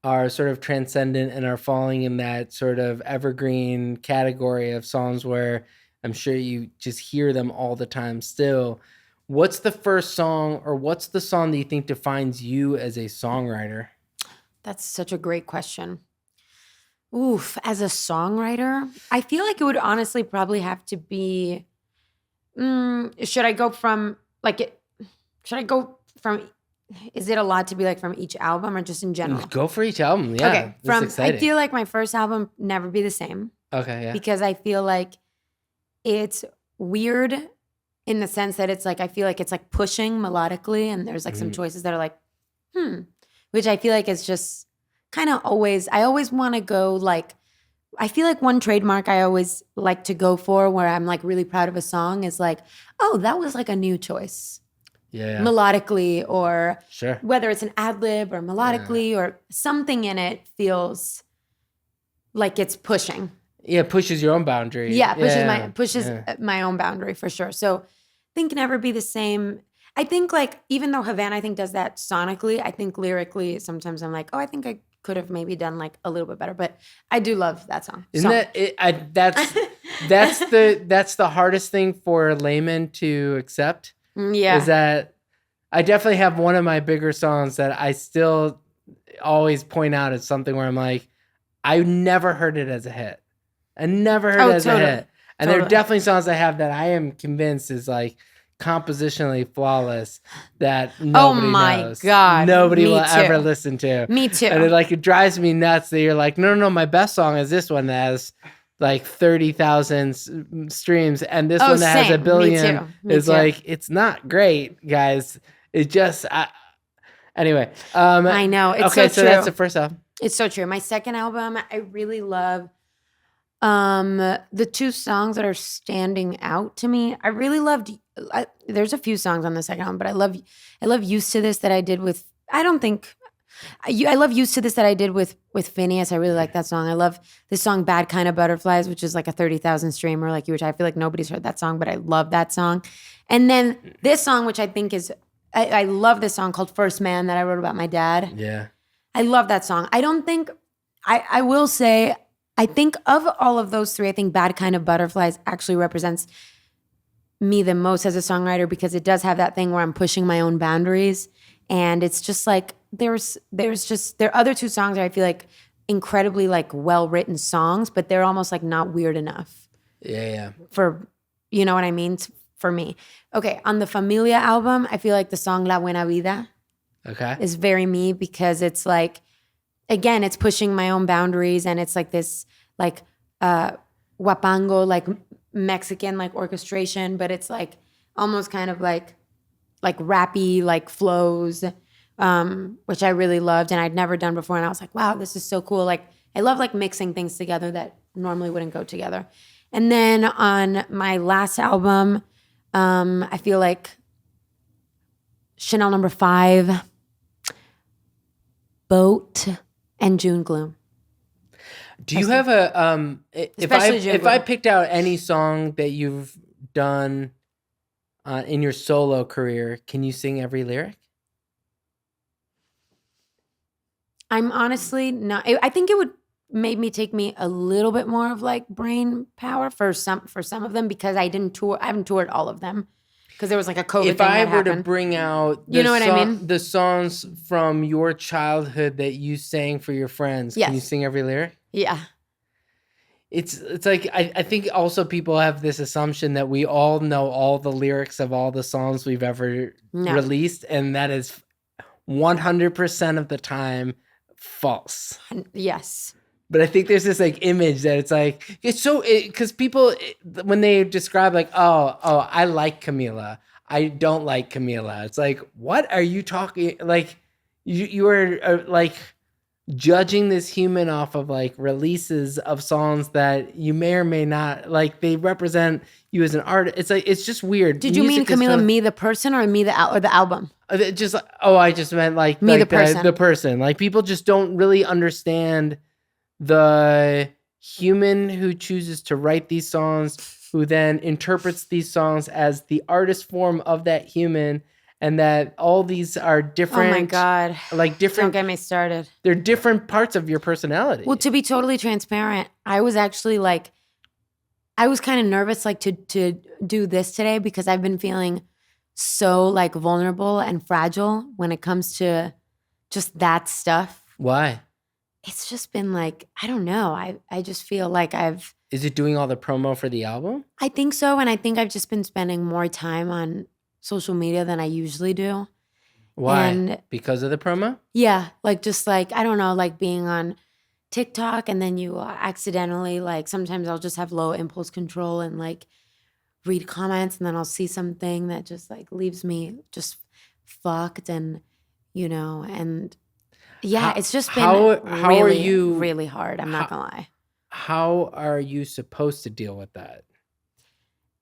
are sort of transcendent and are falling in that sort of evergreen category of songs where I'm sure you just hear them all the time still. What's the first song or what's the song that you think defines you as a songwriter? That's such a great question. Oof, as a songwriter, I feel like it would honestly probably have to be, should I go from, is it allowed to be like from each album or just in general? Go for each album, yeah. Okay, I feel like my first album, Never Be the Same. Okay, yeah. Because I feel like it's weird in the sense that it's like, I feel like it's like pushing melodically and there's like some choices that are like, which I feel like is just kind of I always want to go like, I feel like one trademark I always like to go for where I'm like really proud of a song is like, oh, that was like a new choice. Yeah. Melodically or whether it's an ad lib or melodically or something in it feels like it's pushing. Yeah, pushes your own boundary. Yeah, pushes my own boundary for sure. So I think Never Be the Same. I think like, even though Havana, I think does that sonically, I think lyrically, sometimes I'm like, oh, I think I could have maybe done like a little bit better, but I do love that song. Isn't that's the hardest thing for a layman to accept? Yeah. Is that I definitely have one of my bigger songs that I still always point out as something where I'm like, I never heard it as a hit. I never heard it as a hit. And there are definitely songs I have that I am convinced is like compositionally flawless that Oh nobody my knows. God. Nobody Me will ever too. listen to. Me too. And it drives me nuts that you're like, no, my best song is this one that has like 30,000 streams, and this one that has same. a billion Me too. Me is too. like, it's not great, guys. It just anyway. I know. It's okay, so true. that's the first album. It's so true. My second album, I really love the two songs that are standing out to me. I really loved there's a few songs on the second album, but I love Used to This that I did with I love Used to This that I did with Phineas. I really like that song. I love this song Bad Kind of Butterflies, which is like a 30,000 streamer like you, which I feel like nobody's heard that song, but I love that song. And then this song, which I think is I love this song called First Man that I wrote about my dad. Yeah. I love that song. I don't think, I will say, I think of all of those three, I think Bad Kind of Butterflies actually represents me the most as a songwriter because it does have that thing where I'm pushing my own boundaries. And it's just like, there are other two songs that I feel like incredibly like well-written songs, but they're almost like not weird enough. Yeah. For, you know what I mean? For me. Okay, on the Familia album, I feel like the song La Buena Vida is very me because it's like, again, it's pushing my own boundaries and it's like this like huapango, like Mexican like orchestration, but it's like almost kind of like rappy like flows, which I really loved and I'd never done before. And I was like, wow, this is so cool. Like I love like mixing things together that normally wouldn't go together. And then on my last album, I feel like Chanel No. 5, Boat, and June Gloom. Do you have a if I picked out any song that you've done in your solo career, can you sing every lyric? I'm honestly not. I think it would maybe take me a little bit more of like brain power for some of them because I haven't toured all of them because there was like a COVID if thing I that were happened. to bring out you know what I mean? The songs from your childhood that you sang for your friends, Yes. Can you sing every lyric? Yeah. It's like I think also people have this assumption that we all know all the lyrics of all the songs we've ever released, and that is 100% of the time false. Yes. But I think there's this like image that it's like it's so because people when they describe like oh I like Camila, I don't like Camila. It's like what are you talking like you are like judging this human off of like releases of songs that you may or may not like. They represent you as an artist. It's like it's just weird. Did you mean Camila, me the person, or me the album? Just I just meant like me the person. The person. Like people just don't really understand the human who chooses to write these songs, who then interprets these songs as the artist form of that human, and that all these are different. Oh my God. Like different. Don't get me started. They're different parts of your personality. Well, to be totally transparent, I was actually like, I was kind of nervous like to do this today because I've been feeling so like vulnerable and fragile when it comes to just that stuff. Why? It's just been like, I don't know. I just feel like Is it doing all the promo for the album? I think so. And I think I've just been spending more time on social media than I usually do. Why? And because of the promo? Yeah. Like just like, I don't know, like being on TikTok and then you accidentally like, sometimes I'll just have low impulse control and like read comments and then I'll see something that just like leaves me just fucked and, you know, and yeah, it's just been really hard. I'm not gonna lie. How are you supposed to deal with that?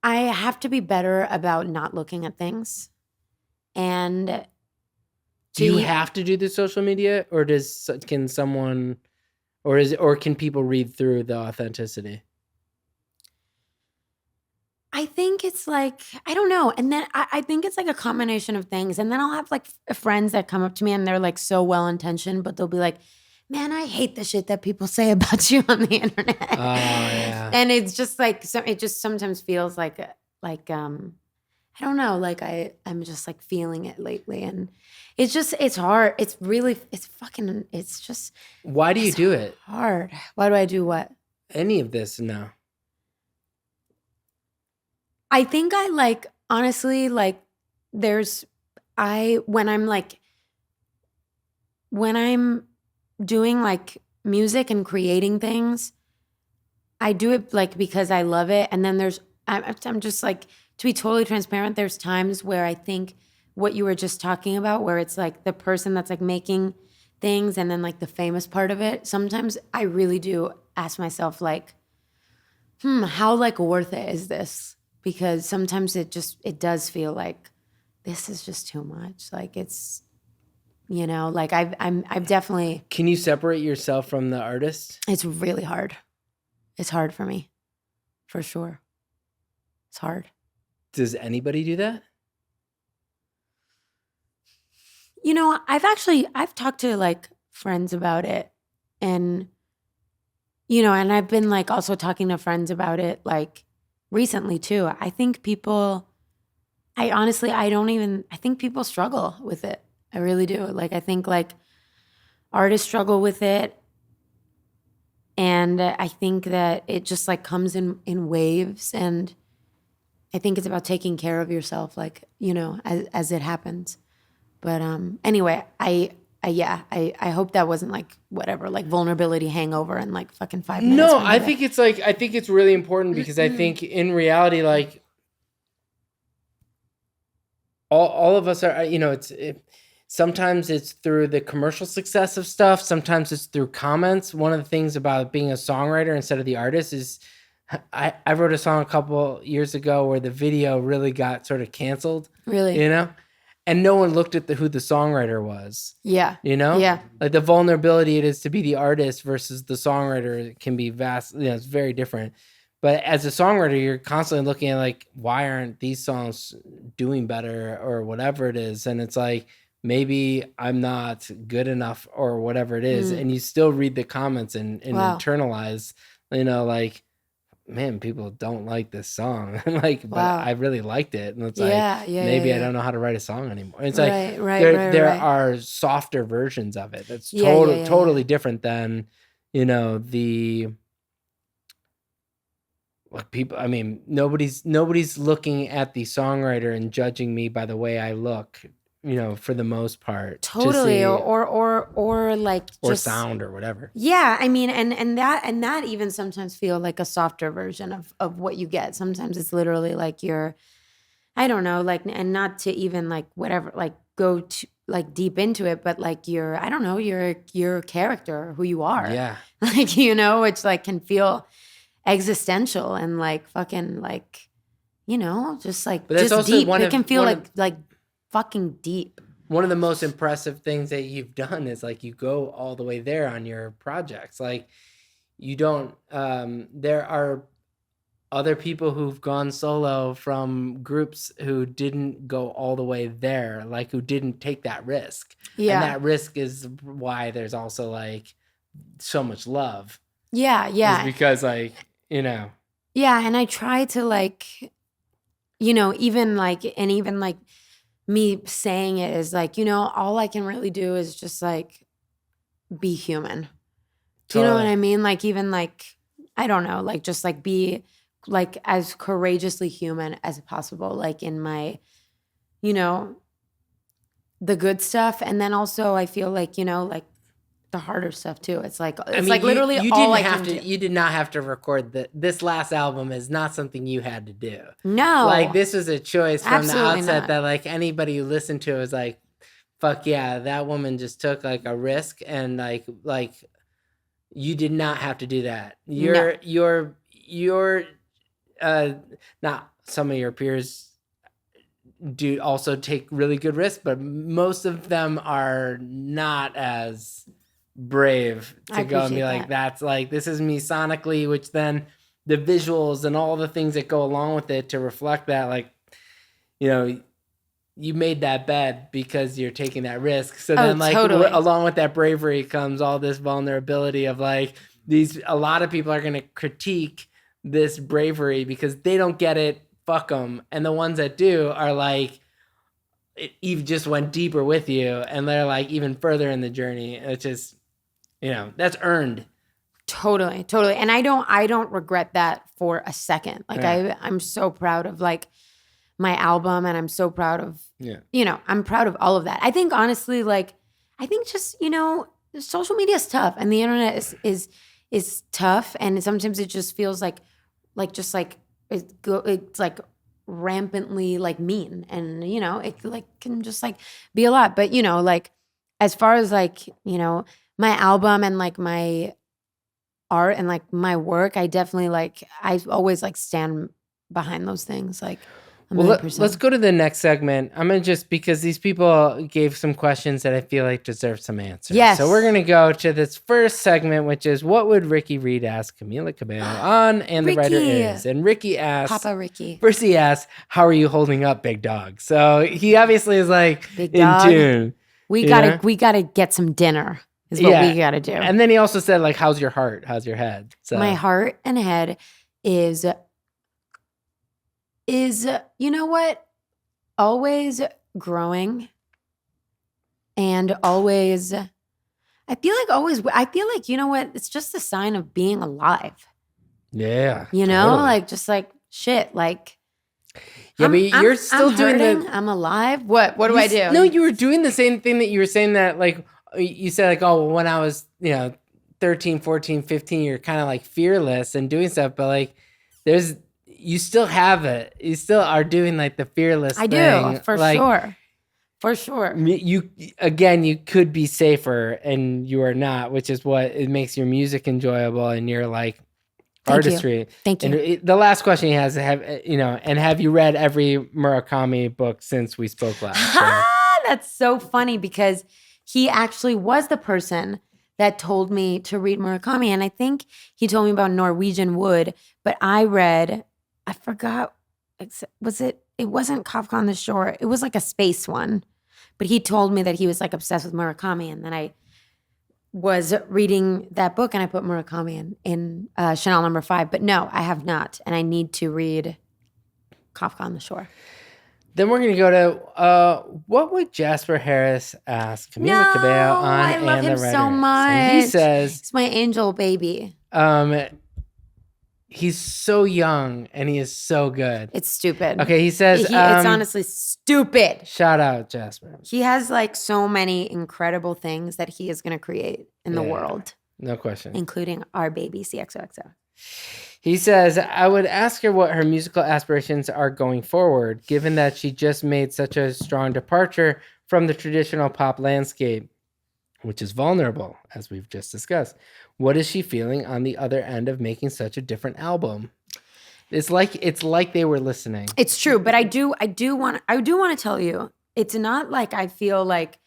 I have to be better about not looking at things. And do you have to do the social media, or can someone, or can people read through the authenticity? I think it's like, I don't know. And then I think it's like a combination of things. And then I'll have like friends that come up to me and they're like so well-intentioned, but they'll be like, man, I hate the shit that people say about you on the internet. Oh, yeah. And it's just like, it just sometimes feels like I don't know, like I'm just like feeling it lately. And it's hard. It's just. Why do you do it? Hard. Why do I do what? Any of this? No. I think I like, honestly, like when I'm doing like music and creating things, I do it like because I love it. And then I'm just like, to be totally transparent, there's times where I think what you were just talking about, where it's like the person that's like making things and then like the famous part of it. Sometimes I really do ask myself like, how like worth it is this? Because sometimes it does feel like this is just too much. Like it's, like I've definitely. Can you separate yourself from the artist? It's really hard. It's hard for me, for sure. It's hard. Does anybody do that? I've talked to like friends about it, and and I've been like also talking to friends about it like recently too. I think people struggle with it. I really do. Like I think like artists struggle with it. And I think that it just like comes in waves, and I think it's about taking care of yourself, like, as it happens. But anyway, I hope that wasn't like whatever, like vulnerability hangover in like fucking 5 minutes. No, I think it's really important because I think in reality, like all of us are, sometimes it's through the commercial success of stuff. Sometimes it's through comments. One of the things about being a songwriter instead of the artist is I wrote a song a couple years ago where the video really got sort of canceled. Really? And no one looked at who the songwriter was. Yeah. Yeah. Like the vulnerability it is to be the artist versus the songwriter can be vast. It's very different. But as a songwriter, you're constantly looking at like, why aren't these songs doing better or whatever it is? And it's like, maybe I'm not good enough or whatever it is. And you still read the comments and wow. internalize, like, man, people don't like this song. Like, wow. But I really liked it. And it's maybe I don't know how to write a song anymore. It's like, there are softer versions of it. That's totally different than, the, like people, I mean, nobody's looking at the songwriter and judging me by the way I look. For the most part. Totally. Or like or just sound or whatever. Yeah. I mean, and that even sometimes feel like a softer version of what you get. Sometimes it's literally like I don't know, like, and not to even like whatever, like go to like deep into it, but like I don't know, your character, who you are. Yeah. Like, which like can feel existential and like fucking like, just like, but just deep. It can feel like fucking deep. One of the most impressive things that you've done is like you go all the way there on your projects. Like you don't there are other people who've gone solo from groups who didn't go all the way there, like who didn't take that risk. Yeah. And that risk is why there's also like so much love. Yeah. It's because like, Yeah, and I try to like, even like me saying it is like, all I can really do is just like be human. Do you know what I mean? Like even like, I don't know, like just like be like as courageously human as possible, like in my, the good stuff. And then also I feel like, like the harder stuff too. It's like, literally all I can do. You did not have to record this last album is not something you had to do. No. Like this was a choice from Absolutely the outset not. that like anybody who listened to it was like, fuck yeah, that woman just took like a risk and like you did not have to do that. You're not some of your peers do also take really good risks, but most of them are not as brave to go and be like, that's like, this is me sonically, which then the visuals and all the things that go along with it to reflect that, like, you made that bed because you're taking that risk. So then like totally. Along with that bravery comes all this vulnerability of like a lot of people are going to critique this bravery because they don't get it. Fuck them. And the ones that do are like, Eve just went deeper with you and they're like even further in the journey. It's just, that's earned. Totally. And I don't regret that for a second. Like I'm so proud of like my album, and I'm so proud of, I'm proud of all of that. I think honestly, just, social media is tough, and the internet is tough, and sometimes it just feels like it's like rampantly like mean, and it like can just like be a lot. But like as far as like my album and like my art and like my work, I definitely like I always like stand behind those things like. Well, let's go to the next segment. I'm going to just, because these people gave some questions that I feel like deserve some answers. Yes. So we're going to go to this first segment, which is, what would Ricky Reed ask Camila Cabello on And the Writer Is? And Ricky asks, Papa Ricky. First he asks, how are you holding up, big dog? So he obviously is like big in dog. tune. We gotta get some dinner is what we gotta do. And then he also said, like, how's your heart? How's your head? So my heart and head is you know what? Always growing, and always, I feel like, you know what? It's just a sign of being alive. Yeah. Totally. Like, just like shit. Like, yeah, but you're still doing I'm alive. What do I do? No, you were doing the same thing that you were saying that, like, you said, like, oh, well, when I was, 13, 14, 15, you're kind of like fearless and doing stuff, but like, you still have it. You still are doing like the fearless thing. I do, for sure. For sure. You could be safer, and you are not, which is what it makes your music enjoyable and your like artistry. Thank you. And the last question he has, have you read every Murakami book since we spoke last? That's so funny, because he actually was the person that told me to read Murakami. And I think he told me about Norwegian Wood, but I forgot, it wasn't Kafka on the Shore. It was like a space one, but he told me that he was like obsessed with Murakami. And then I was reading that book, and I put Murakami in Chanel number 5, but no, I have not. And I need to read Kafka on the Shore. Then we're going to go to, what would Jasper Harris ask Camila Cabello on I love And him the Writer so Is? much. And he says, it's my angel baby. He's so young and he is so good. It's stupid. Okay, he says, it's honestly stupid. Shout out, Jasper. He has like so many incredible things that he is going to create in the world. No question. Including our baby, CXOXO. He says, I would ask her what her musical aspirations are going forward, given that she just made such a strong departure from the traditional pop landscape, which is vulnerable, as we've just discussed. What is she feeling on the other end of making such a different album? It's like they were listening. It's true, but I do want to tell you, it's not like I feel like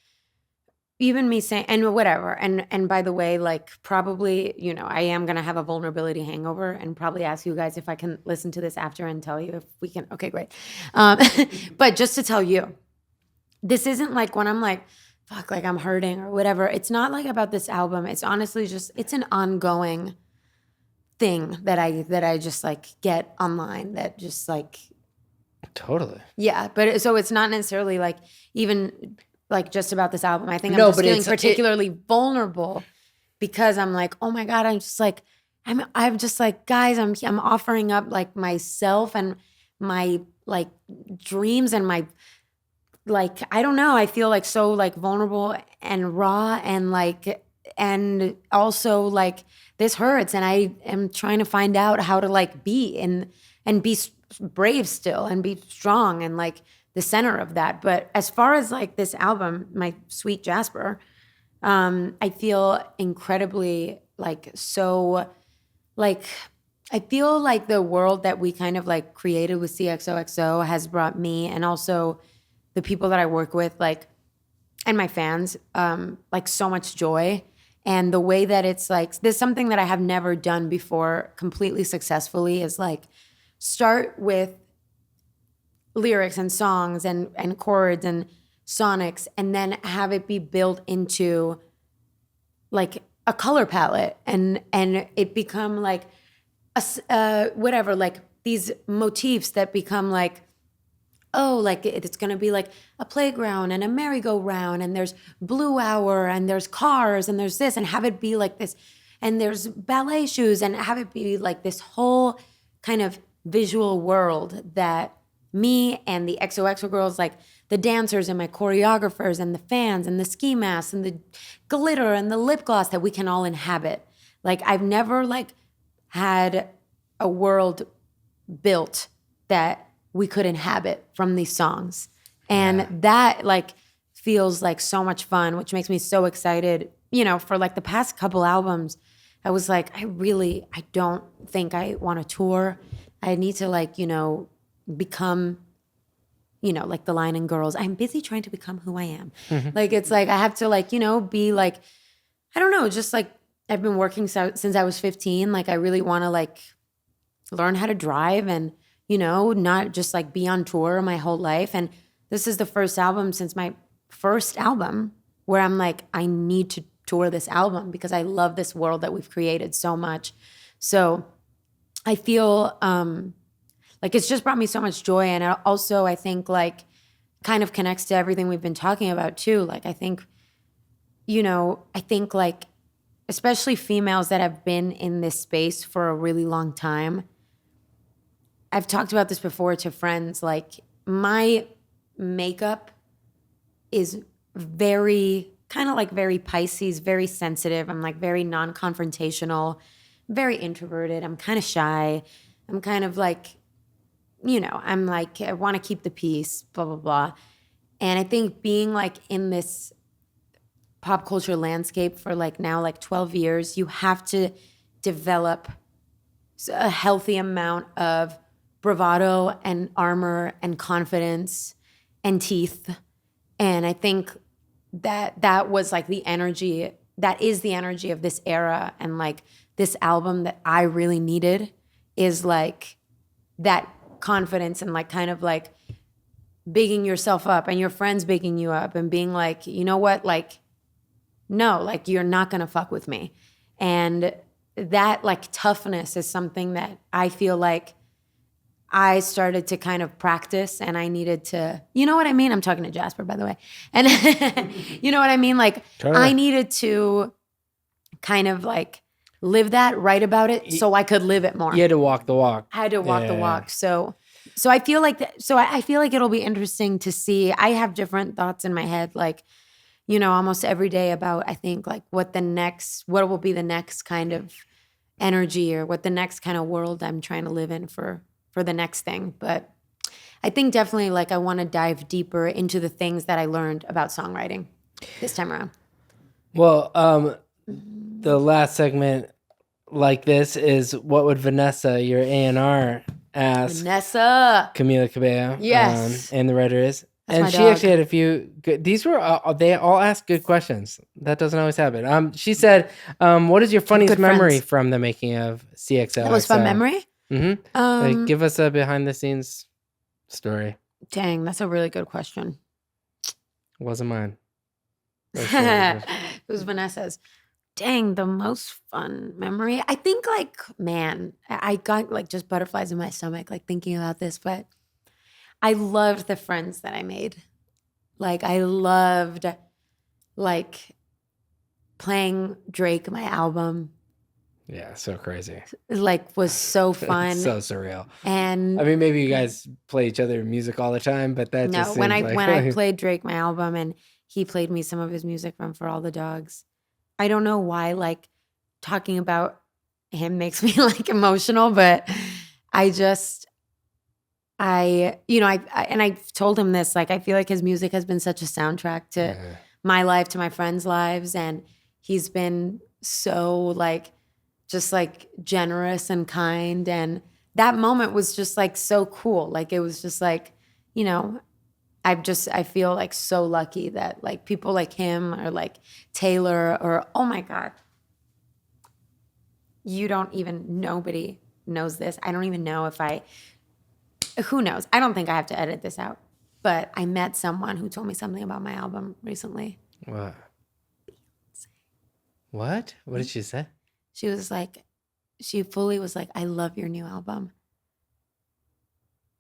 even me saying, and whatever, and by the way, like probably, I am gonna have a vulnerability hangover, and probably ask you guys if I can listen to this after and tell you if we can. Okay, great. But just to tell you, this isn't like when I'm like, fuck, like I'm hurting or whatever. It's not like about this album. It's honestly just, it's an ongoing thing that I just like get online that just like. Totally. Yeah, but so it's not necessarily like even like just about this album. I think I'm just feeling particularly vulnerable because I'm like, oh my God, I'm just like, I'm just like, guys, I'm offering up like myself and my like dreams and my, like, I don't know, I feel like so like vulnerable and raw and like, and also like this hurts, and I am trying to find out how to like be and be brave still and be strong and like the center of that. But as far as like this album, my sweet Jasper, I feel incredibly like so like I feel like the world that we kind of like created with CXOXO has brought me and also the people that I work with like and my fans like so much joy. And the way that it's like there's something that I have never done before completely successfully is like start with lyrics and songs and chords and sonics, and then have it be built into like a color palette and it become like a whatever, like these motifs that become like, oh, like it's gonna be like a playground and a merry-go-round and there's blue hour and there's cars and there's this, and have it be like this, and there's ballet shoes, and have it be like this whole kind of visual world that me and the XOXO girls, like the dancers and my choreographers and the fans and the ski masks and the glitter and the lip gloss that we can all inhabit. Like I've never like had a world built that we could inhabit from these songs. And that like feels like so much fun, which makes me so excited. You know, for like the past couple albums, I was like, I don't think I want to tour. I need to like, become, like the line in Girls. I'm busy trying to become who I am. Like, it's like, I have to like, be like, I don't know, just like I've been working since I was 15. Like I really want to like learn how to drive and, not just like be on tour my whole life. And this is the first album since my first album where I'm like, I need to tour this album because I love this world that we've created so much. So I feel like it's just brought me so much joy. And also I think like kind of connects to everything we've been talking about too. Like I think, like especially females that have been in this space for a really long time. I've talked about this before to friends, like my makeup is very Pisces, very sensitive. I'm like very non-confrontational, very introverted. I'm kind of shy. I'm kind of like, I'm like, I want to keep the peace, blah, blah, blah. And I think being like in this pop culture landscape for like now like 12 years, you have to develop a healthy amount of bravado and armor and confidence and teeth. And I think that was like the energy, that is the energy of this era. And like this album that I really needed is like that confidence and like kind of like bigging yourself up and your friends bigging you up and being like, you know what, like, no, like you're not gonna fuck with me. And that like toughness is something that I feel like I started to kind of practice and I needed to, you know what I mean? I'm talking to Jasper, by the way. And you know what I mean? Like totally. I needed to kind of like live that, write about it so I could live it more. You had to walk the walk. I had to walk the walk. So I feel like I feel like it'll be interesting to see. I have different thoughts in my head, like, almost every day about, I think like what will be the next kind of energy or what the next kind of world I'm trying to live in for the next thing. But I think definitely like I want to dive deeper into the things that I learned about songwriting this time around. Well, the last segment like this is what would Vanessa, your A&R, ask Camila Cabello? Yes. And the writer is. That's and she dog. actually had a few good, they all asked good questions. That doesn't always happen. She said, what is your funniest memory from the making of CXL? That was fun memory? Mm-hmm. Like, give us a behind the scenes story. Dang, that's a really good question. It wasn't mine. It was Vanessa's. Dang, the most fun memory. I think like, man, I got like just butterflies in my stomach, like thinking about this, but I loved the friends that I made. Like I loved like playing Drake, my album. Yeah, so crazy. Like was so fun. It's so surreal. And I mean, maybe you guys play each other music all the time, but that just seems when I like... when I played Drake my album and he played me some of his music from For All the Dogs. I don't know why like talking about him makes me like emotional, but I've told him this, like I feel like his music has been such a soundtrack to my life, to my friends' lives, and he's been so like just like generous and kind, and that moment was just like so cool. Like it was just like, I feel like so lucky that like people like him or like Taylor or, oh my God, nobody knows this. I don't even know who knows? I don't think I have to edit this out, but I met someone who told me something about my album recently. What? What? What did she say? She was like, she fully was like, I love your new album.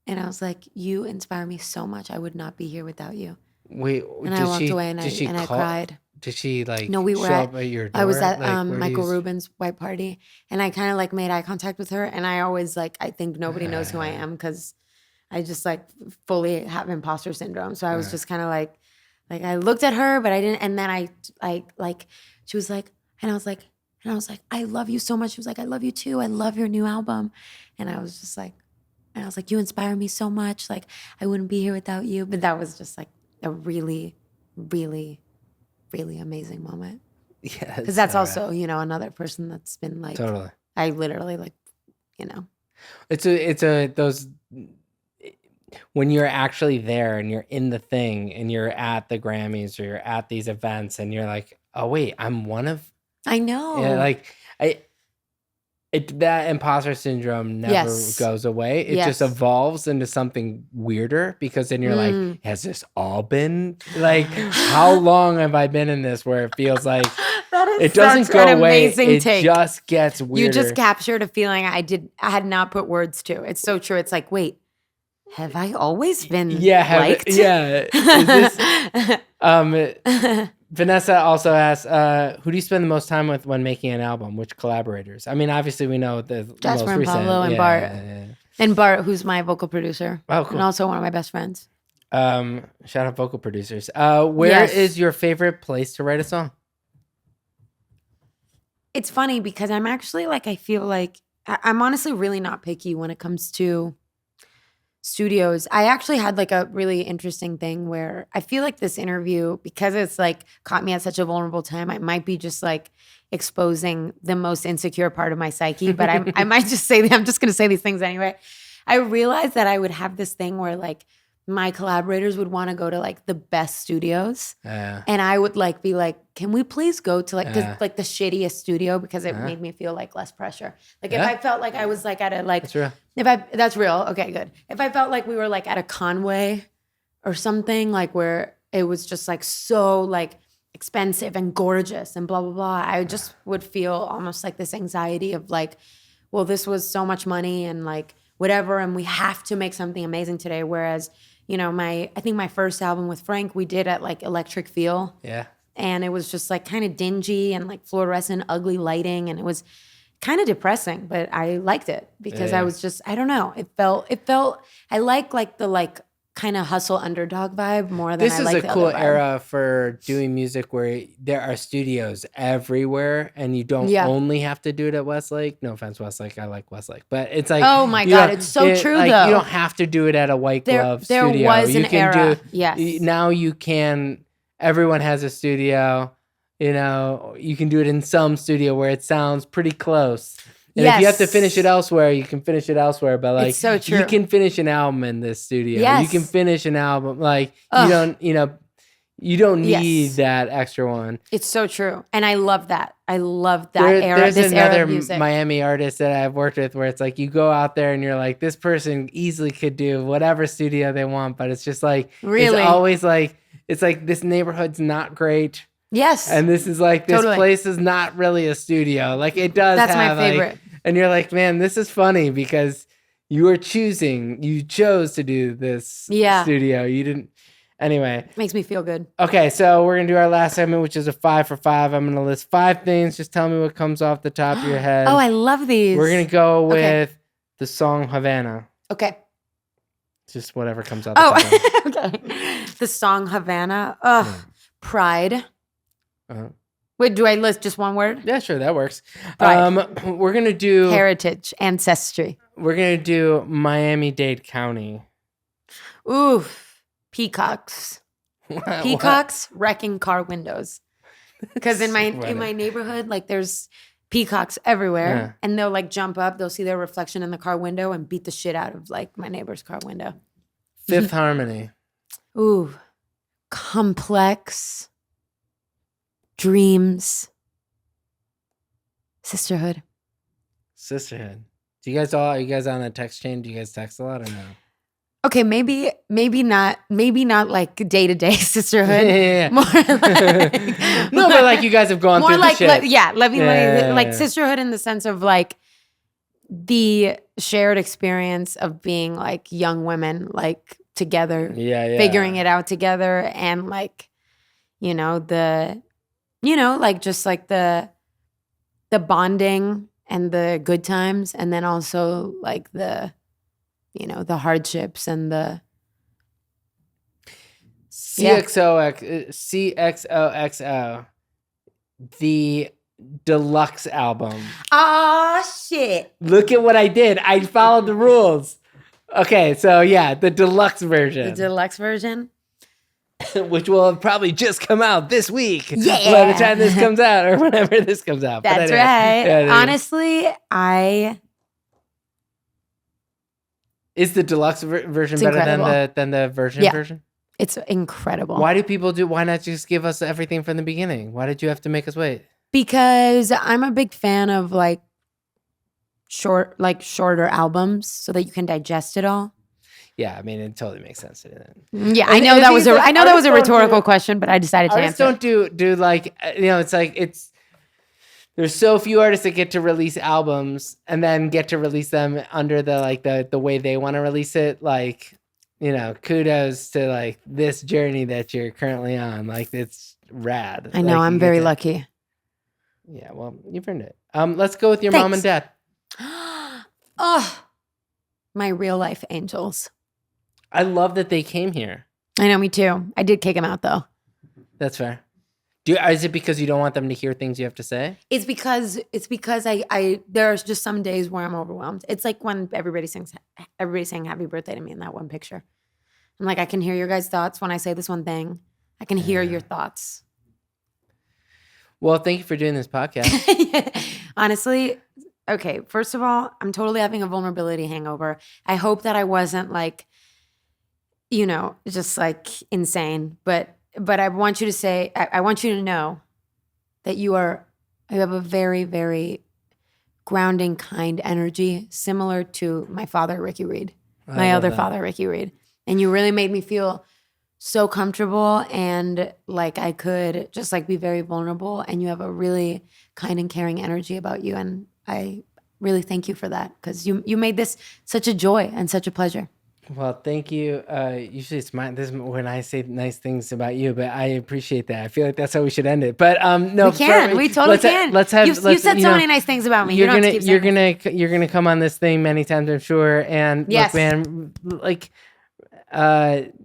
And I was like, you inspire me so much. I would not be here without you. Wait, and I walked away and I cried. Did she like no, we were show up at your door? I was at Michael Rubin's white party and I kind of like made eye contact with her. And I always like, I think nobody knows who I am because I just like fully have imposter syndrome. So I was just kind of like I looked at her, but I didn't. And then I like, she was like, and I was like, I love you so much. She was like, I love you too. I love your new album. And I was just like, you inspire me so much. Like, I wouldn't be here without you. But that was just like a really, really, really amazing moment. Yeah. Because that's also, you know, another person that's been like, Totally. I literally like, you know. It's those, when you're actually there and you're in the thing and you're at the Grammys or you're at these events and you're like, oh wait, I'm one of. I know. Yeah, like that imposter syndrome never goes away. It just evolves into something weirder because then you're like, has this all been like, how long have I been in this where it feels like it doesn't go away. It just gets weirder. You just captured a feeling I had not put words to. It's so true. It's like, wait, have I always been liked? Yeah. Is this, Vanessa also asks, who do you spend the most time with when making an album? Which collaborators? I mean, obviously we know the Jasper most and recent. Pablo and Bart. And Bart, who's my vocal producer. Oh, cool. And also one of my best friends. Shout out vocal producers. Where is your favorite place to write a song? It's funny because I'm actually like, I feel like I'm honestly really not picky when it comes to studios. I actually had like a really interesting thing where I feel like this interview, because it's like caught me at such a vulnerable time, I might be just like exposing the most insecure part of my psyche, but I might just say, I'm just going to say these things anyway. I realized that I would have this thing where like my collaborators would want to go to like the best studios. And I would like be like, can we please go to like like the shittiest studio, because it made me feel like less pressure. Like if I felt like I was like at a like, that's real. Okay, good. If I felt like we were like at a Conway or something, like where it was just like so like expensive and gorgeous and blah, blah, blah, I just would feel almost like this anxiety of like, well, this was so much money and like whatever, and we have to make something amazing today. Whereas, you know, I think my first album with Frank, we did at like Electric Feel. Yeah. And it was just like kind of dingy and like fluorescent, ugly lighting. And it was kind of depressing, but I liked it because I was just, I don't know. It felt, I like the like kind of hustle underdog vibe more than I like the other vibe. This is a cool era for doing music where there are studios everywhere and you don't only have to do it at Westlake. No offense, Westlake. I like Westlake. But it's like, oh my God, it's so true like, though. You don't have to do it at a white glove studio. There was an era. Now you can, everyone has a studio. You know, you can do it in some studio where it sounds pretty close. And if you have to finish it elsewhere, you can finish it elsewhere. But like, it's so true. You can finish an album in this studio. Yes. You can finish an album. Like you don't need that extra one. It's so true. And I love that. I love that era. There's this another era of music. Miami artist that I've worked with where it's like you go out there and you're like, this person easily could do whatever studio they want. But it's just like, really? It's always like, it's like this neighborhood's not great. Yes. And this is like, this place is not really a studio. Like it does That's have my favorite. Like, and you're like, man, this is funny because you chose to do this studio. You didn't. Anyway. Makes me feel good. Okay, so we're going to do our last segment, which is a 5 for 5. I'm going to list 5 things. Just tell me what comes off the top of your head. Oh, I love these. We're going to go with the song Havana. Okay. Just whatever comes out the top. Okay. The song Havana. Pride. Uh-huh. Wait, do I list just one word? Yeah, sure, that works. Pride. We're gonna do heritage, ancestry. We're gonna do Miami-Dade County. Ooh, peacocks. Peacocks wrecking car windows. Because in my neighborhood, like there's peacocks everywhere, and they'll like jump up. They'll see their reflection in the car window and beat the shit out of like my neighbor's car window. Fifth Harmony. Ooh, complex. Dreams. Sisterhood. Do you guys on a text chain? Do you guys text a lot or no? Okay, maybe not like day-to-day sisterhood. Yeah. More like no, but like you guys have gone more through like the shit. Like sisterhood in the sense of like the shared experience of being like young women like together, figuring it out together, and like like just like the bonding and the good times, and then also like the the hardships and the CXOXO, the deluxe album. Oh shit. Look at what I did. I followed the rules. Okay, so yeah, the deluxe version. The deluxe version. Which will have probably just come out this week. Yeah. By the time this comes out or whenever this comes out. That's anyway, right. yeah, Honestly, is the deluxe version better than the version? It's incredible. Why not just give us everything from the beginning? Why did you have to make us wait? Because I'm a big fan of shorter albums so that you can digest it all. Yeah, I mean, it totally makes sense to that. Yeah, I know that was a rhetorical question, but I decided to answer. Artists don't do it's like there's so few artists that get to release albums and then get to release them under the way they want to release it. Kudos to this journey that you're currently on. It's rad. I know, I'm very lucky. Yeah, well, you've earned it. Let's go with your mom and dad. Oh, my real life angels. I love that they came here. I know, me too. I did kick them out though. That's fair. Is it because you don't want them to hear things you have to say? It's because I there's just some days where I'm overwhelmed. It's like when everybody sang happy birthday to me in that one picture. I'm like, I can hear your guys' thoughts when I say this one thing. I can hear your thoughts. Well, thank you for doing this podcast. Honestly, okay, first of all, I'm totally having a vulnerability hangover. I hope that I wasn't just insane. But I want you to say, I want you to know that you have a very, very grounding, kind energy, similar to my father, Ricky Reed, my other father, Ricky Reed. And you really made me feel so comfortable and like I could just be very vulnerable. And you have a really kind and caring energy about you. And I really thank you for that because you made this such a joy and such a pleasure. Well, thank you. Usually it's when I say nice things about you, but I appreciate that. I feel like that's how we should end it. But no, we totally can. You said so many nice things about me. You're gonna come on this thing many times, I'm sure. And yes, look, man,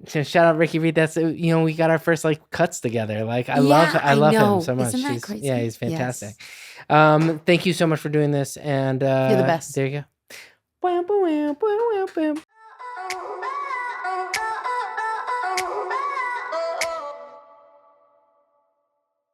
shout out Ricky Reed. That's we got our first cuts together. I love him so much. Isn't that crazy? Yeah, he's fantastic. Yes. Thank you so much for doing this, and you're the best. There you go.